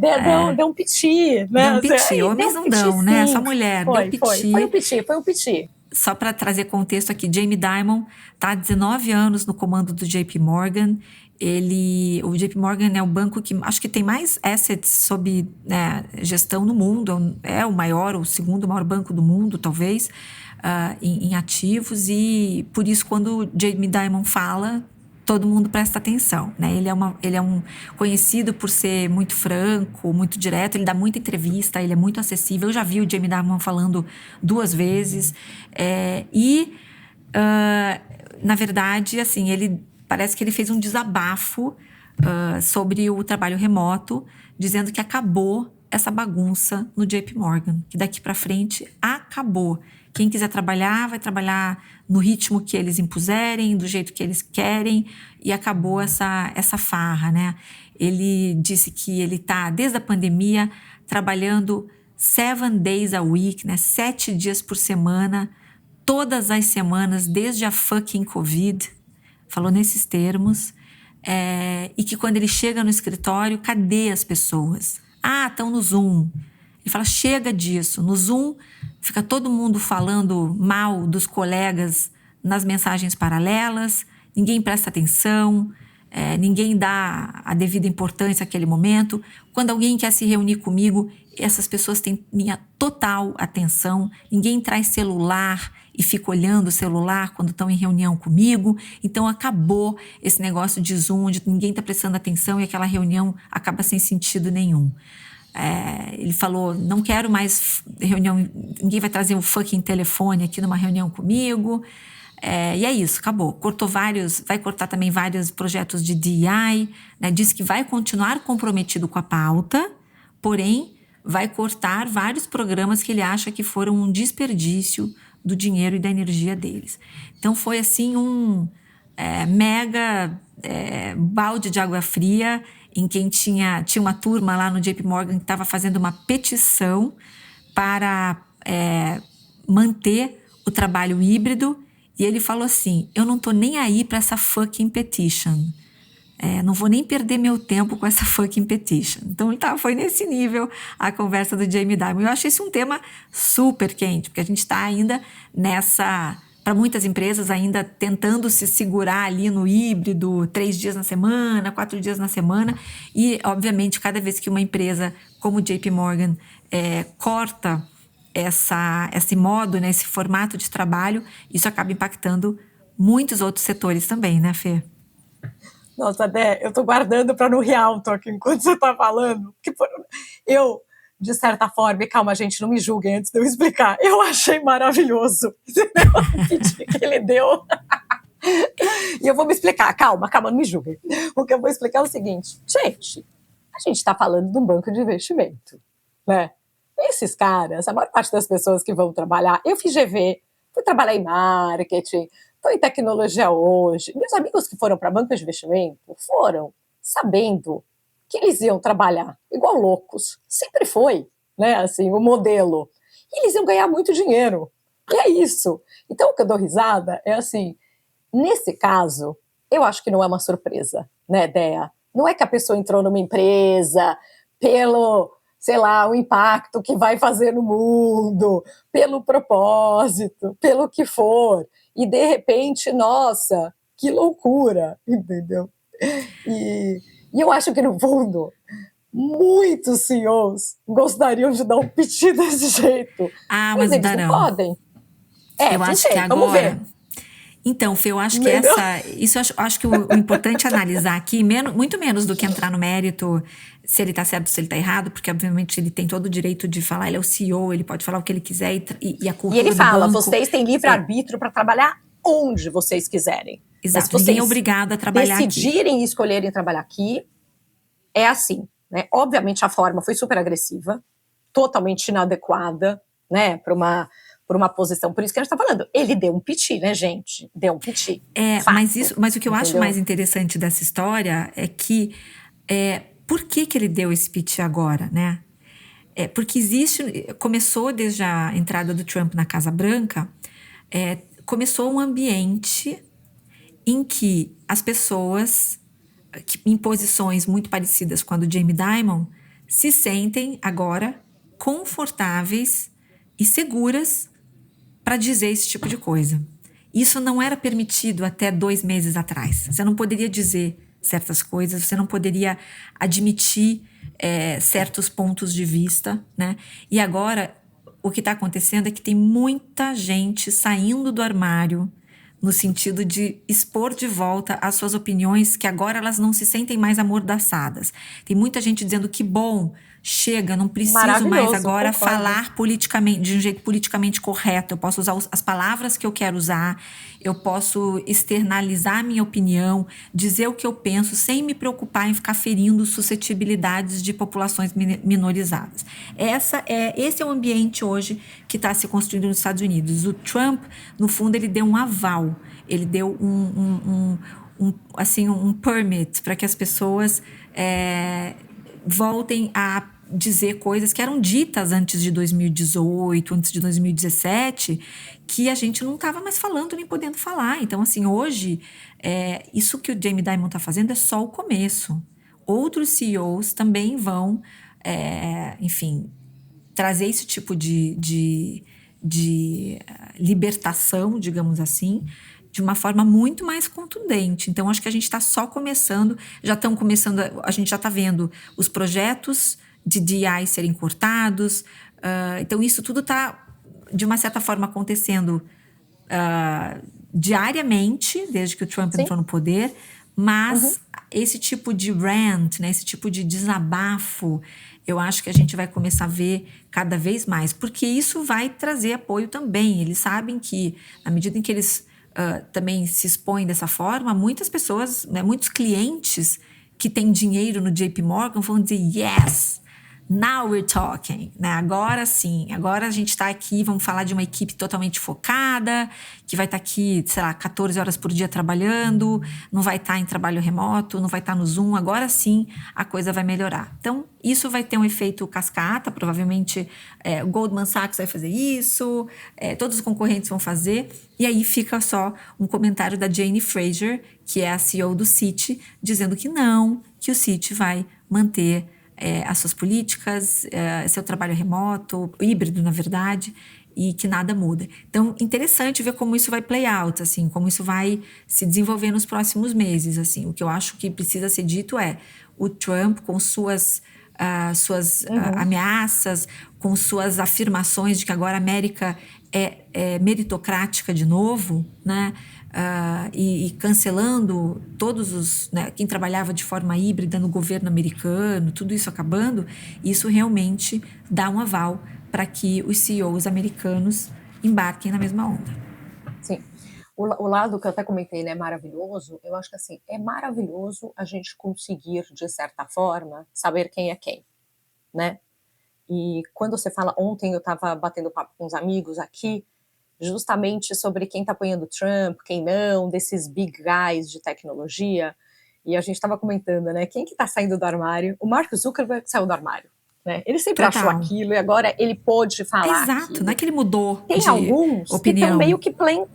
Deu um piti. Né? Deu um piti. Homens não dão, né? Só mulher. Deu piti. Foi um piti. Só para trazer contexto aqui, Jamie Dimon está há 19 anos no comando do JP Morgan. O JP Morgan é o banco que acho que tem mais assets sob gestão no mundo. É o maior, o segundo maior banco do mundo, talvez, em ativos. E por isso, quando o Jamie Dimon fala, todo mundo presta atenção, né? Ele é conhecido por ser muito franco, muito direto. Ele dá muita entrevista, ele é muito acessível. Eu já vi o Jamie Dimon falando 2 vezes. Na verdade, assim, parece que ele fez um desabafo sobre o trabalho remoto, dizendo que acabou essa bagunça no JP Morgan, que daqui para frente acabou. Quem quiser trabalhar, vai trabalhar no ritmo que eles impuserem, do jeito que eles querem, e acabou essa farra, né? Ele disse que ele está, desde a pandemia, trabalhando 7 days a week, né? 7 dias por semana, todas as semanas, desde a fucking Covid. Falou nesses termos, e que quando ele chega no escritório, cadê as pessoas? Estão no Zoom. Ele fala, chega disso. No Zoom, fica todo mundo falando mal dos colegas nas mensagens paralelas, ninguém presta atenção, ninguém dá a devida importância àquele momento. Quando alguém quer se reunir comigo, essas pessoas têm minha total atenção, ninguém traz celular e fica olhando o celular quando estão em reunião comigo. Então, acabou esse negócio de Zoom, onde ninguém está prestando atenção e aquela reunião acaba sem sentido nenhum. Ele falou, não quero mais reunião, ninguém vai trazer um fucking telefone aqui numa reunião comigo. E é isso, acabou. Vai cortar também vários projetos de DEI, né? Disse que vai continuar comprometido com a pauta, porém vai cortar vários programas que ele acha que foram um desperdício do dinheiro e da energia deles. Então foi assim mega balde de água fria em quem tinha uma turma lá no JP Morgan que estava fazendo uma petição para manter o trabalho híbrido, e ele falou assim: eu não tô nem aí para essa fucking petition. Não vou nem perder meu tempo com essa fucking petition. Então, foi nesse nível a conversa do Jamie Dimon. Eu achei esse um tema super quente, porque a gente está ainda para muitas empresas, ainda tentando se segurar ali no híbrido, 3 dias na semana, 4 dias na semana. E, obviamente, cada vez que uma empresa como o JP Morgan corta esse modo, né, esse formato de trabalho, isso acaba impactando muitos outros setores também, né, Fê? Nossa, Dé, eu tô guardando para não rir alto aqui enquanto você tá falando. Eu, de certa forma, e calma, gente, não me julguem antes de eu explicar, eu achei maravilhoso, entendeu? O pitch que ele deu. E eu vou me explicar, calma, não me julguem. O que eu vou explicar é o seguinte: gente, a gente tá falando de um banco de investimento, né? Esses caras, a maior parte das pessoas que vão trabalhar, eu fiz GV, fui trabalhar em marketing, estou em tecnologia hoje. Meus amigos que foram para banco de investimento foram sabendo que eles iam trabalhar igual loucos. Sempre foi, né, assim, o modelo. E eles iam ganhar muito dinheiro. E é isso. Então, o que eu dou risada é assim, nesse caso, eu acho que não é uma surpresa, né, Dea? Não é que a pessoa entrou numa empresa pelo, sei lá, o impacto que vai fazer no mundo, pelo propósito, pelo que for. E, de repente, nossa, que loucura, entendeu? E eu acho que, no fundo, muitos CEOs gostariam de dar um piti desse jeito. Mas eles não podem. Eu acho que agora... Vamos ver. Então, Fê, eu acho que acho que o importante é analisar aqui, muito menos do que entrar no mérito se ele está certo, se ele está errado, porque obviamente ele tem todo o direito de falar, ele é o CEO, ele pode falar o que ele quiser e a cultura do banco. E ele fala, banco, vocês têm livre-arbítrio para trabalhar onde vocês quiserem. Exato, mas ninguém é obrigado a trabalhar decidirem aqui. E escolherem trabalhar aqui, é assim, né? Obviamente a forma foi super agressiva, totalmente inadequada, né, para uma posição. Por isso que a gente está falando. Ele deu um piti, né, gente? Deu um piti. Mas o que eu acho mais interessante dessa história é que por que ele deu esse piti agora, né? Porque começou desde a entrada do Trump na Casa Branca, começou um ambiente em que as pessoas em posições muito parecidas com a do Jamie Dimon se sentem agora confortáveis e seguras para dizer esse tipo de coisa. Isso não era permitido até 2 meses atrás. Você não poderia dizer certas coisas, você não poderia admitir certos pontos de vista, né? E agora, o que está acontecendo é que tem muita gente saindo do armário no sentido de expor de volta as suas opiniões, que agora elas não se sentem mais amordaçadas. Tem muita gente dizendo que bom, chega, não preciso mais agora falar politicamente, de um jeito politicamente correto. Eu posso usar as palavras que eu quero usar, eu posso externalizar minha opinião, dizer o que eu penso, sem me preocupar em ficar ferindo suscetibilidades de populações minorizadas. Esse é o ambiente hoje que está se construindo nos Estados Unidos. O Trump, no fundo, ele deu um aval, ele deu um permit para que as pessoas voltem a dizer coisas que eram ditas antes de 2018, antes de 2017, que a gente não estava mais falando nem podendo falar. Então, assim, hoje, isso que o Jamie Dimon está fazendo é só o começo. Outros CEOs também vão, enfim, trazer esse tipo de libertação, digamos assim, de uma forma muito mais contundente. Então, acho que a gente está só começando, a gente já está vendo os projetos de DI serem cortados. Então, isso tudo está, de uma certa forma, acontecendo diariamente, desde que o Trump entrou no poder, mas esse tipo de rant, né, esse tipo de desabafo, eu acho que a gente vai começar a ver cada vez mais, porque isso vai trazer apoio também. Eles sabem que, na medida em que eles também se expõem dessa forma, muitas pessoas, né, muitos clientes que têm dinheiro no JP Morgan vão dizer yes, Now we're talking, né? Agora sim, agora a gente está aqui, vamos falar de uma equipe totalmente focada, que vai estar aqui, sei lá, 14 horas por dia trabalhando, não vai estar em trabalho remoto, não vai estar no Zoom, agora sim a coisa vai melhorar. Então, isso vai ter um efeito cascata, provavelmente o Goldman Sachs vai fazer isso, todos os concorrentes vão fazer, e aí fica só um comentário da Jane Fraser, que é a CEO do Citi, dizendo que não, que o Citi vai manter as suas políticas, seu trabalho remoto, híbrido, na verdade, e que nada muda. Então, interessante ver como isso vai play out, assim, como isso vai se desenvolver nos próximos meses, assim. O que eu acho que precisa ser dito é o Trump, com suas ameaças, com suas afirmações de que agora a América é meritocrática de novo, né? E cancelando todos os, né, quem trabalhava de forma híbrida no governo americano, tudo isso acabando, isso realmente dá um aval para que os CEOs americanos embarquem na mesma onda. Sim. O lado que eu até comentei, né, maravilhoso, eu acho que assim, é maravilhoso a gente conseguir, de certa forma, saber quem é quem, né? E quando você fala, ontem eu estava batendo papo com uns amigos aqui, justamente sobre quem está apoiando o Trump, quem não, desses big guys de tecnologia, e a gente estava comentando, né, quem que está saindo do armário? O Mark Zuckerberg saiu do armário, né? Ele sempre achou aquilo e agora ele pôde falar Exato, aquilo. não é que ele mudou tem de alguns opinião. Que estão meio que playing,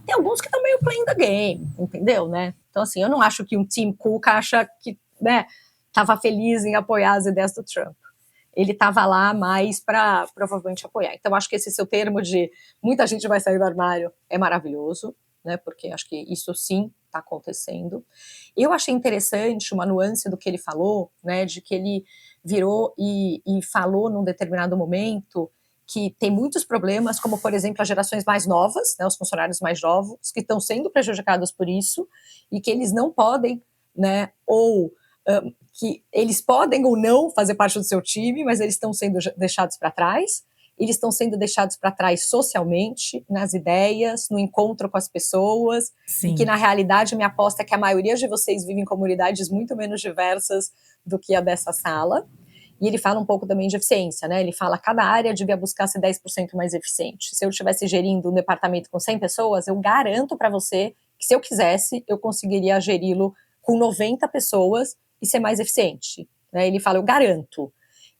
tem alguns que estão meio playing the game, entendeu, né? Então assim, eu não acho que um Tim Cook acha que, né, estava feliz em apoiar as ideias do Trump. Ele estava lá mais para provavelmente apoiar. Então, acho que esse seu termo de muita gente vai sair do armário é maravilhoso, né? Porque acho que isso sim está acontecendo. Eu achei interessante uma nuance do que ele falou, né? De que ele virou e falou num determinado momento que tem muitos problemas, como, por exemplo, as gerações mais novas, né, os funcionários mais novos, que estão sendo prejudicados por isso, e que eles não podem, né, que eles podem ou não fazer parte do seu time, mas eles estão sendo deixados para trás, eles estão sendo deixados para trás socialmente, nas ideias, no encontro com as pessoas, Sim. E que na realidade minha aposta é que a maioria de vocês vive em comunidades muito menos diversas do que a dessa sala. E ele fala um pouco também de eficiência, né? Ele fala que cada área devia buscar ser 10% mais eficiente. Se eu estivesse gerindo um departamento com 100 pessoas, eu garanto para você que se eu quisesse, eu conseguiria geri-lo com 90 pessoas e ser mais eficiente, né? Ele fala, eu garanto.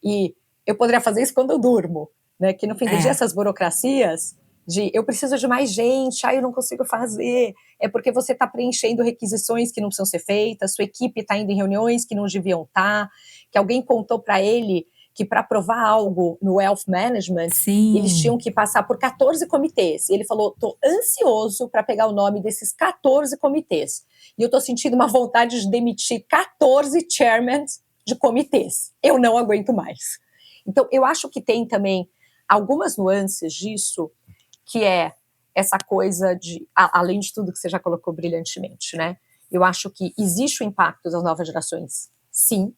E eu poderia fazer isso quando eu durmo, né? Que no fim do dia essas burocracias de eu preciso de mais gente, eu não consigo fazer, é porque você está preenchendo requisições que não precisam ser feitas, sua equipe está indo em reuniões que não deviam estar, que alguém contou para ele que para aprovar algo no Wealth Management, Sim. Eles tinham que passar por 14 comitês. E ele falou, estou ansioso para pegar o nome desses 14 comitês. E eu estou sentindo uma vontade de demitir 14 chairmen de comitês. Eu não aguento mais. Então, eu acho que tem também algumas nuances disso, que é essa coisa de, além de tudo que você já colocou brilhantemente, né? Eu acho que existe o impacto das novas gerações, sim,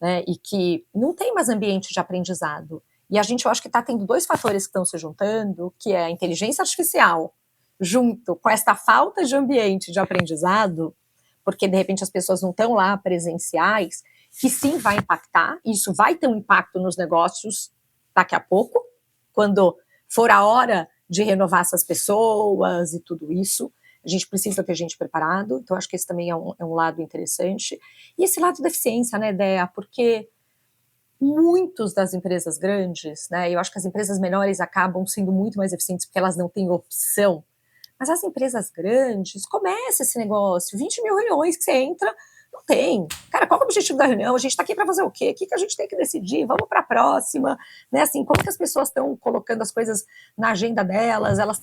né? E que não tem mais ambiente de aprendizado. E a gente, eu acho que está tendo dois fatores que estão se juntando, que é a inteligência artificial, junto com esta falta de ambiente de aprendizado, porque de repente as pessoas não estão lá presenciais, que sim vai impactar, e isso vai ter um impacto nos negócios daqui a pouco, quando for a hora de renovar essas pessoas e tudo isso. A gente precisa ter gente preparado, então acho que esse também é um lado interessante. E esse lado da eficiência, né, Dea? Porque muitos das empresas grandes, né, eu acho que as empresas menores acabam sendo muito mais eficientes porque elas não têm opção. Mas as empresas grandes, começa esse negócio, 20 mil reuniões que você entra, não tem. Cara, qual é o objetivo da reunião? A gente está aqui para fazer o quê? O que a gente tem que decidir? Vamos para a próxima. Né? Assim, como que as pessoas estão colocando as coisas na agenda delas? Elas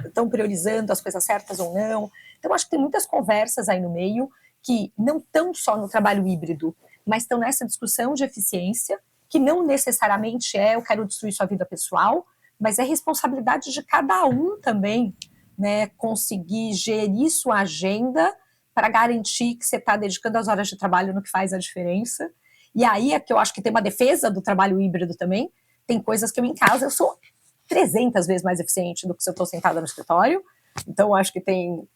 estão priorizando as coisas certas ou não? Então, acho que tem muitas conversas aí no meio que não estão só no trabalho híbrido, mas estão nessa discussão de eficiência, que não necessariamente eu quero destruir sua vida pessoal, mas é responsabilidade de cada um também, né, conseguir gerir sua agenda para garantir que você está dedicando as horas de trabalho no que faz a diferença. E aí é que eu acho que tem uma defesa do trabalho híbrido também. Tem coisas que eu em casa eu sou 300 vezes mais eficiente do que se eu estou sentada no escritório. Então eu acho que tem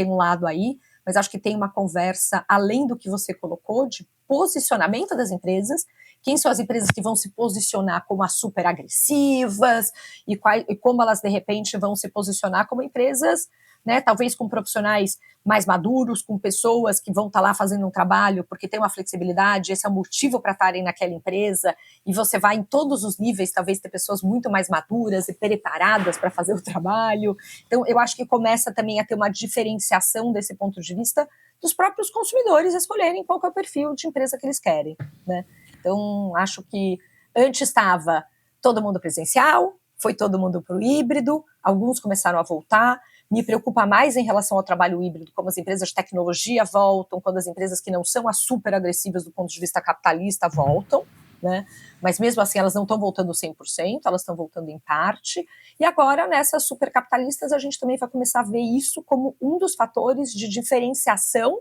um lado aí, mas acho que tem uma conversa além do que você colocou de posicionamento das empresas quem são as empresas que vão se posicionar como as super agressivas e como elas, de repente, vão se posicionar como empresas, né, talvez com profissionais mais maduros, com pessoas que vão estar lá fazendo um trabalho porque tem uma flexibilidade, esse é o motivo para estarem naquela empresa, e você vai em todos os níveis, talvez ter pessoas muito mais maduras e preparadas para fazer o trabalho. Então, eu acho que começa também a ter uma diferenciação desse ponto de vista dos próprios consumidores escolherem qual que é o perfil de empresa que eles querem, né? Então, acho que antes estava todo mundo presencial, foi todo mundo para o híbrido, alguns começaram a voltar. Me preocupa mais em relação ao trabalho híbrido, como as empresas de tecnologia voltam, quando as empresas que não são as super agressivas do ponto de vista capitalista voltam, né? Mas mesmo assim elas não estão voltando 100%, elas estão voltando em parte. E agora, nessas super capitalistas, a gente também vai começar a ver isso como um dos fatores de diferenciação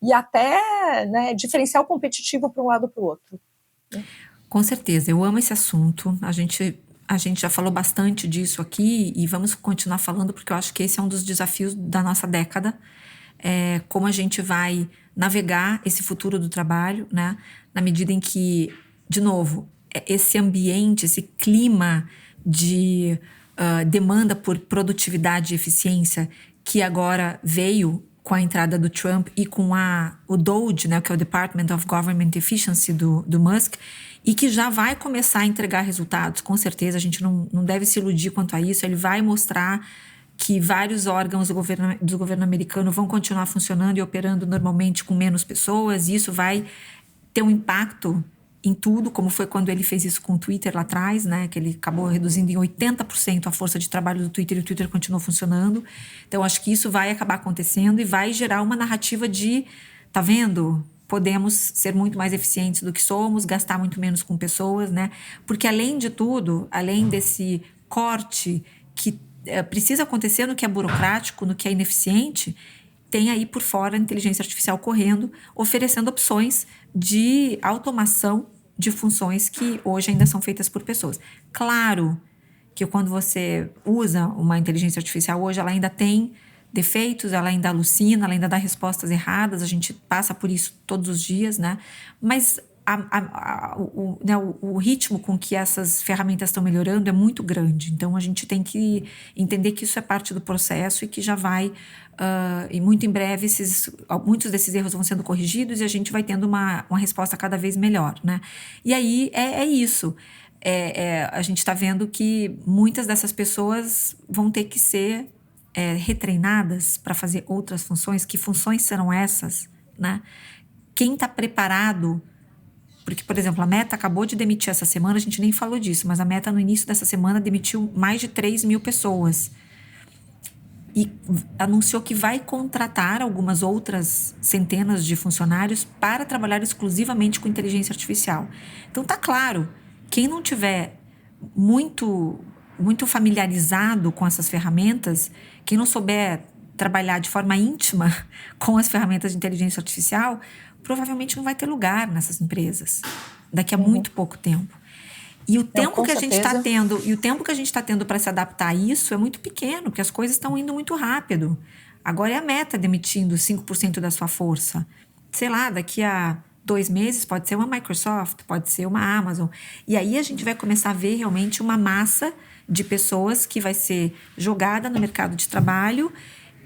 e até, né, diferencial competitivo para um lado para o outro. Com certeza, eu amo esse assunto. A gente já falou bastante disso aqui e vamos continuar falando porque eu acho que esse é um dos desafios da nossa década. Como a gente vai navegar esse futuro do trabalho, né? Na medida em que, de novo, esse ambiente, esse clima de demanda por produtividade e eficiência que agora veio com a entrada do Trump e com o DOGE, né, que é o Department of Government Efficiency do Musk, e que já vai começar a entregar resultados, com certeza. A gente não deve se iludir quanto a isso. Ele vai mostrar que vários órgãos do governo americano vão continuar funcionando e operando normalmente com menos pessoas, e isso vai ter um impacto em tudo, como foi quando ele fez isso com o Twitter lá atrás, né, que ele acabou reduzindo em 80% a força de trabalho do Twitter e o Twitter continuou funcionando. Então, acho que isso vai acabar acontecendo e vai gerar uma narrativa de, tá vendo? Podemos ser muito mais eficientes do que somos, gastar muito menos com pessoas, né? Porque, além de tudo, além desse corte que precisa acontecer no que é burocrático, no que é ineficiente, tem aí por fora a inteligência artificial correndo, oferecendo opções de automação de funções que hoje ainda são feitas por pessoas. Claro que quando você usa uma inteligência artificial hoje, ela ainda tem defeitos, ela ainda alucina, ela ainda dá respostas erradas, a gente passa por isso todos os dias, né? Mas o ritmo com que essas ferramentas estão melhorando é muito grande. Então, a gente tem que entender que isso é parte do processo e que já vai, e muito em breve, muitos desses erros vão sendo corrigidos e a gente vai tendo uma resposta cada vez melhor, né? E aí, é isso. A gente está vendo que muitas dessas pessoas vão ter que ser retreinadas para fazer outras funções. Que funções serão essas, né? Quem está preparado? Porque, por exemplo, a Meta acabou de demitir essa semana, a gente nem falou disso, mas a Meta no início dessa semana demitiu mais de 3 mil pessoas. E anunciou que vai contratar algumas outras centenas de funcionários para trabalhar exclusivamente com inteligência artificial. Então, tá claro, quem não tiver muito familiarizado com essas ferramentas, quem não souber trabalhar de forma íntima com as ferramentas de inteligência artificial, provavelmente não vai ter lugar nessas empresas daqui a muito pouco tempo. E o tempo que a gente está tendo para se adaptar a isso é muito pequeno, porque as coisas estão indo muito rápido. Agora é a Meta demitindo 5% da sua força. Sei lá, daqui a 2 meses pode ser uma Microsoft, pode ser uma Amazon. E aí a gente vai começar a ver realmente uma massa de pessoas que vai ser jogada no mercado de trabalho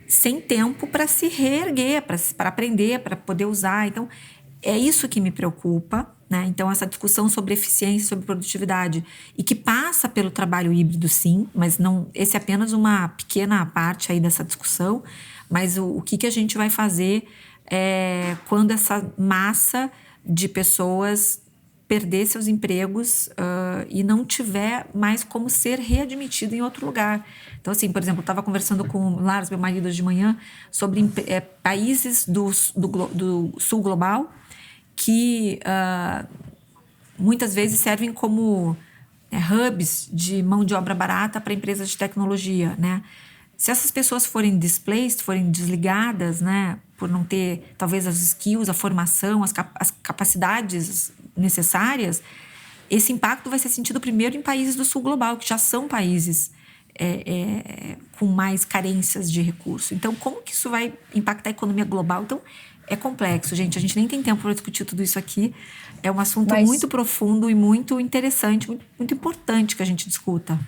sem tempo para se reerguer, para aprender, para poder usar. Então, é isso que me preocupa, né? Então, essa discussão sobre eficiência, sobre produtividade, e que passa pelo trabalho híbrido, sim, mas não, esse é apenas uma pequena parte aí dessa discussão. Mas o que a gente vai fazer quando essa massa de pessoas perder seus empregos e não tiver mais como ser readmitido em outro lugar. Então, assim, por exemplo, eu estava conversando com o Lars, meu marido, hoje de manhã, sobre países do sul global que muitas vezes servem como hubs de mão de obra barata para empresas de tecnologia, né? Se essas pessoas forem displaced, forem desligadas, né, por não ter talvez as skills, a formação, as capacidades necessárias, esse impacto vai ser sentido primeiro em países do sul global, que já são países com mais carências de recurso. Então, como que isso vai impactar a economia global? Então, é complexo, gente. A gente nem tem tempo para discutir tudo isso aqui. É um assunto muito profundo e muito interessante, muito, muito importante que a gente discuta.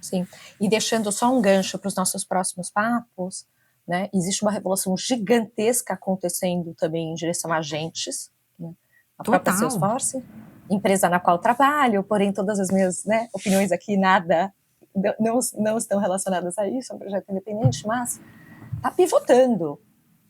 Sim. E deixando só um gancho para os nossos próximos papos, né? Existe uma revolução gigantesca acontecendo também em direção a agentes, né? A própria Salesforce, empresa na qual trabalho, porém todas as minhas, né, opiniões aqui não estão relacionadas a isso, é um projeto independente, mas está pivotando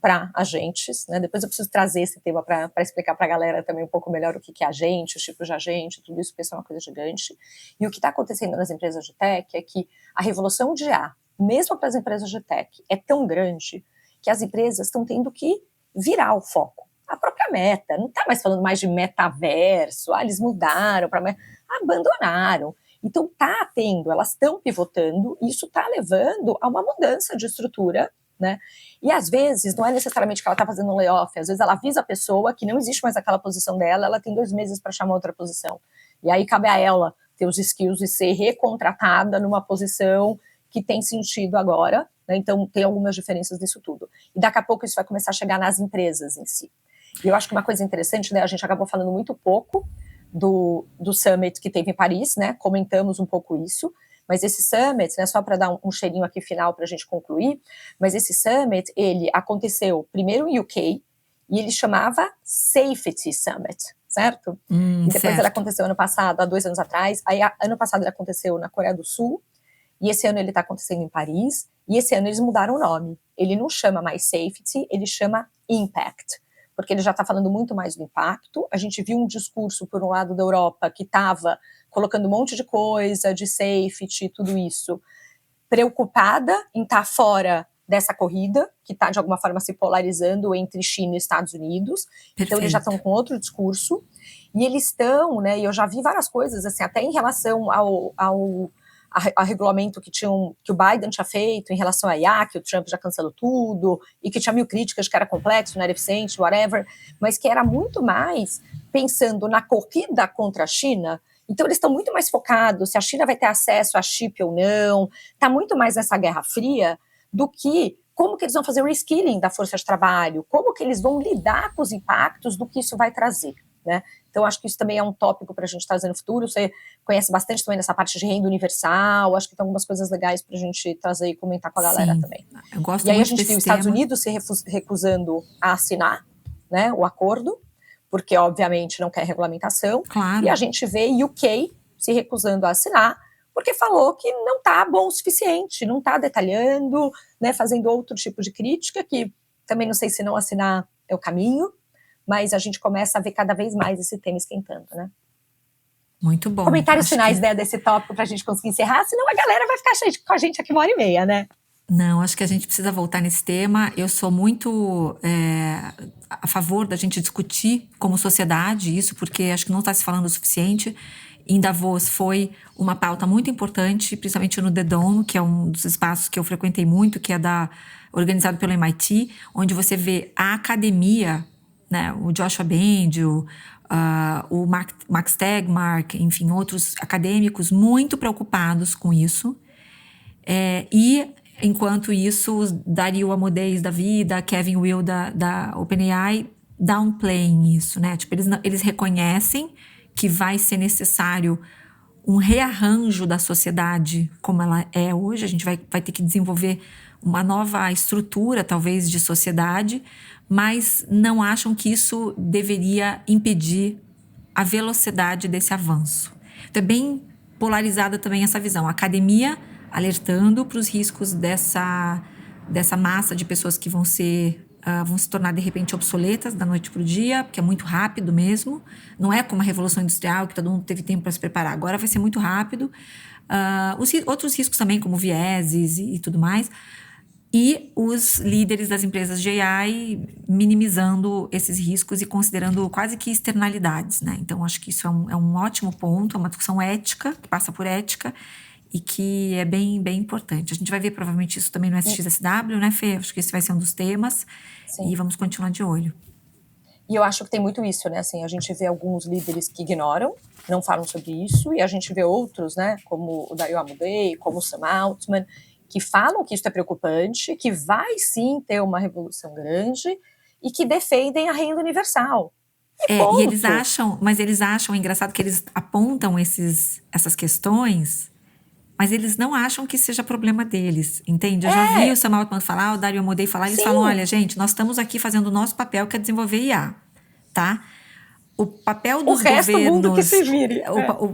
para agentes, né? Depois eu preciso trazer esse tema para explicar para a galera também um pouco melhor o que é agente, os tipos de agente, tudo isso, porque isso é uma coisa gigante. E o que está acontecendo nas empresas de tech é que a revolução de IA, mesmo para as empresas de tech, é tão grande que as empresas estão tendo que virar o foco. A própria Meta, não está mais falando mais de metaverso, eles mudaram para abandonaram. Então está tendo, elas estão pivotando, e isso está levando a uma mudança de estrutura, né? E às vezes não é necessariamente que ela está fazendo um layoff, às vezes ela avisa a pessoa que não existe mais aquela posição dela, ela tem 2 meses para chamar outra posição. E aí cabe a ela ter os skills e ser recontratada numa posição que tem sentido agora, né? Então tem algumas diferenças nisso tudo. E daqui a pouco isso vai começar a chegar nas empresas em si. E eu acho que uma coisa interessante, né, a gente acabou falando muito pouco do Summit que teve em Paris, né? Comentamos um pouco isso. Mas esse Summit, né, só para dar um cheirinho aqui final para a gente concluir, mas esse Summit, ele aconteceu primeiro em UK, e ele chamava Safety Summit, certo? E depois certo. ele aconteceu ano passado, há 2 anos atrás, aí ano passado ele aconteceu na Coreia do Sul, e esse ano ele está acontecendo em Paris, e esse ano eles mudaram o nome. Ele não chama mais Safety, ele chama Impact, porque ele já está falando muito mais do impacto. A gente viu um discurso, por um lado, da Europa, que estava colocando um monte de coisa, de safety, tudo isso, preocupada em estar fora dessa corrida, que está, de alguma forma, se polarizando entre China e Estados Unidos. Perfeito. Então, eles já estão com outro discurso. E eles estão, né, e eu já vi várias coisas, assim, até em relação ao regulamento que o Biden tinha feito em relação à IA, que o Trump já cancelou tudo, e que tinha 1000 críticas, que era complexo, não era eficiente, whatever, mas que era muito mais pensando na corrida contra a China. Então eles estão muito mais focados se a China vai ter acesso a chip ou não, está muito mais nessa guerra fria do que como que eles vão fazer o reskilling da força de trabalho, como que eles vão lidar com os impactos do que isso vai trazer, né? Então, acho que isso também é um tópico para a gente trazer no futuro. Você conhece bastante também dessa parte de renda universal. Acho que tem algumas coisas legais para a gente trazer e comentar com a galera também. Eu gosto e aí muito a gente viu os Estados Unidos se recusando a assinar, né, o acordo, porque, obviamente, não quer regulamentação. Claro. E a gente vê UK se recusando a assinar, porque falou que não está bom o suficiente, não está detalhando, né, fazendo outro tipo de crítica, que também não sei se não assinar é o caminho, mas a gente começa a ver cada vez mais esse tema esquentando, né? Muito bom. Comentários finais, né, desse tópico para a gente conseguir encerrar, senão a galera vai ficar com a gente aqui 1h30, né? Não, acho que a gente precisa voltar nesse tema. Eu sou muito a favor da gente discutir como sociedade isso, porque acho que não está se falando o suficiente. Em Davos foi uma pauta muito importante, principalmente no The Dome, que é um dos espaços que eu frequentei muito, que é organizado pelo MIT, onde você vê a academia, né, o Joshua Bend, o Max Tegmark, enfim, outros acadêmicos muito preocupados com isso. E, enquanto isso, Dario Amodei da vida, Kevin Will da OpenAI, downplaying isso, né? Tipo, eles reconhecem que vai ser necessário um rearranjo da sociedade como ela é hoje. A gente vai ter que desenvolver uma nova estrutura, talvez, de sociedade, mas não acham que isso deveria impedir a velocidade desse avanço. Então, é bem polarizada também essa visão. A academia alertando para os riscos dessa massa de pessoas que vão se tornar, de repente, obsoletas da noite para o dia, porque é muito rápido mesmo. Não é como a Revolução Industrial, que todo mundo teve tempo para se preparar. Agora vai ser muito rápido. Outros riscos também, como vieses e tudo mais. E os líderes das empresas de AI minimizando esses riscos e considerando quase que externalidades, né? Então, acho que isso é um ótimo ponto, é uma discussão ética, que passa por ética, e que é bem, bem importante. A gente vai ver provavelmente isso também no SXSW, né, Fê? Acho que esse vai ser um dos temas. Sim. E vamos continuar de olho. E eu acho que tem muito isso, né? Assim, a gente vê alguns líderes que ignoram, não falam sobre isso, e a gente vê outros, né? Como o Dario Amodei, como o Sam Altman, que falam que isso é preocupante, que vai sim ter uma revolução grande e que defendem a renda universal. E eles acham, é engraçado que eles apontam essas questões, mas eles não acham que seja problema deles, entende? Eu já vi o Sam Altman falar, o Dario Amodei falar, eles falam, olha, gente, nós estamos aqui fazendo o nosso papel, que é desenvolver IA, tá? O papel dos governos, mundo que se vire.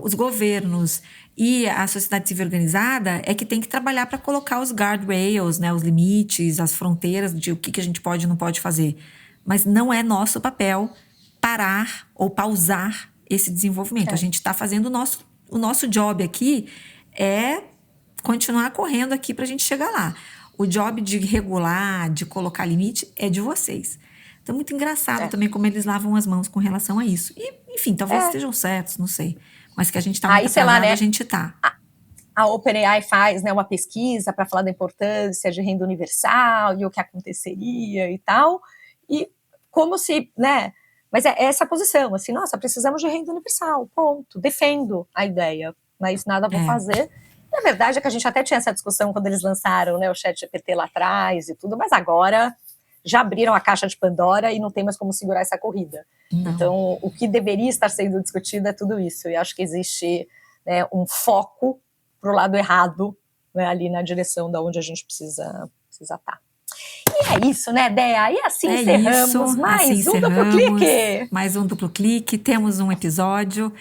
Os governos e a sociedade civil organizada é que tem que trabalhar para colocar os guardrails, né, os limites, as fronteiras de o que a gente pode e não pode fazer. Mas não é nosso papel parar ou pausar esse desenvolvimento. A gente está fazendo o nosso job aqui é continuar correndo aqui para a gente chegar lá. O job de regular, de colocar limite, é de vocês. Então, muito engraçado também como eles lavam as mãos com relação a isso. E, enfim, talvez estejam certos, não sei. Mas que a gente está muito atrasado, né? A gente está. A OpenAI faz, né, uma pesquisa para falar da importância de renda universal e o que aconteceria e tal. E como se, né... Mas é essa posição, assim, nossa, precisamos de renda universal, ponto. Defendo a ideia, mas nada vou fazer. E a verdade é que a gente até tinha essa discussão quando eles lançaram, né, o ChatGPT lá atrás e tudo, mas agora já abriram a caixa de Pandora e não tem mais como segurar essa corrida. Não. Então, o que deveria estar sendo discutido é tudo isso. E acho que existe, né, um foco para o lado errado, né, ali na direção da onde a gente precisa estar. E é isso, né, Dea? E assim encerramos mais um Duplo Clique. Mais um Duplo Clique, temos um episódio.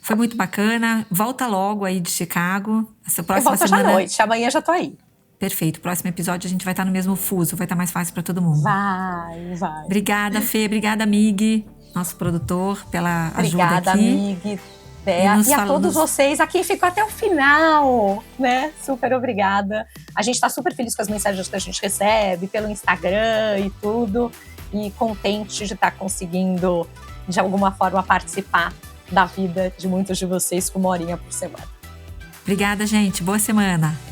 Foi muito bacana. Volta logo aí de Chicago. Essa próxima semana... Eu volto já à noite, amanhã já tô aí. Perfeito. Próximo episódio a gente vai estar no mesmo fuso, vai estar mais fácil para todo mundo. Vai. Obrigada, Fê. Obrigada, Mig, nosso produtor, pela ajuda aqui. Obrigada, Mig. E a todos vocês, a quem ficou até o final, né? Super obrigada. A gente está super feliz com as mensagens que a gente recebe pelo Instagram e tudo. E contente de estar conseguindo, de alguma forma, participar da vida de muitos de vocês com 1 horinha por semana. Obrigada, gente. Boa semana.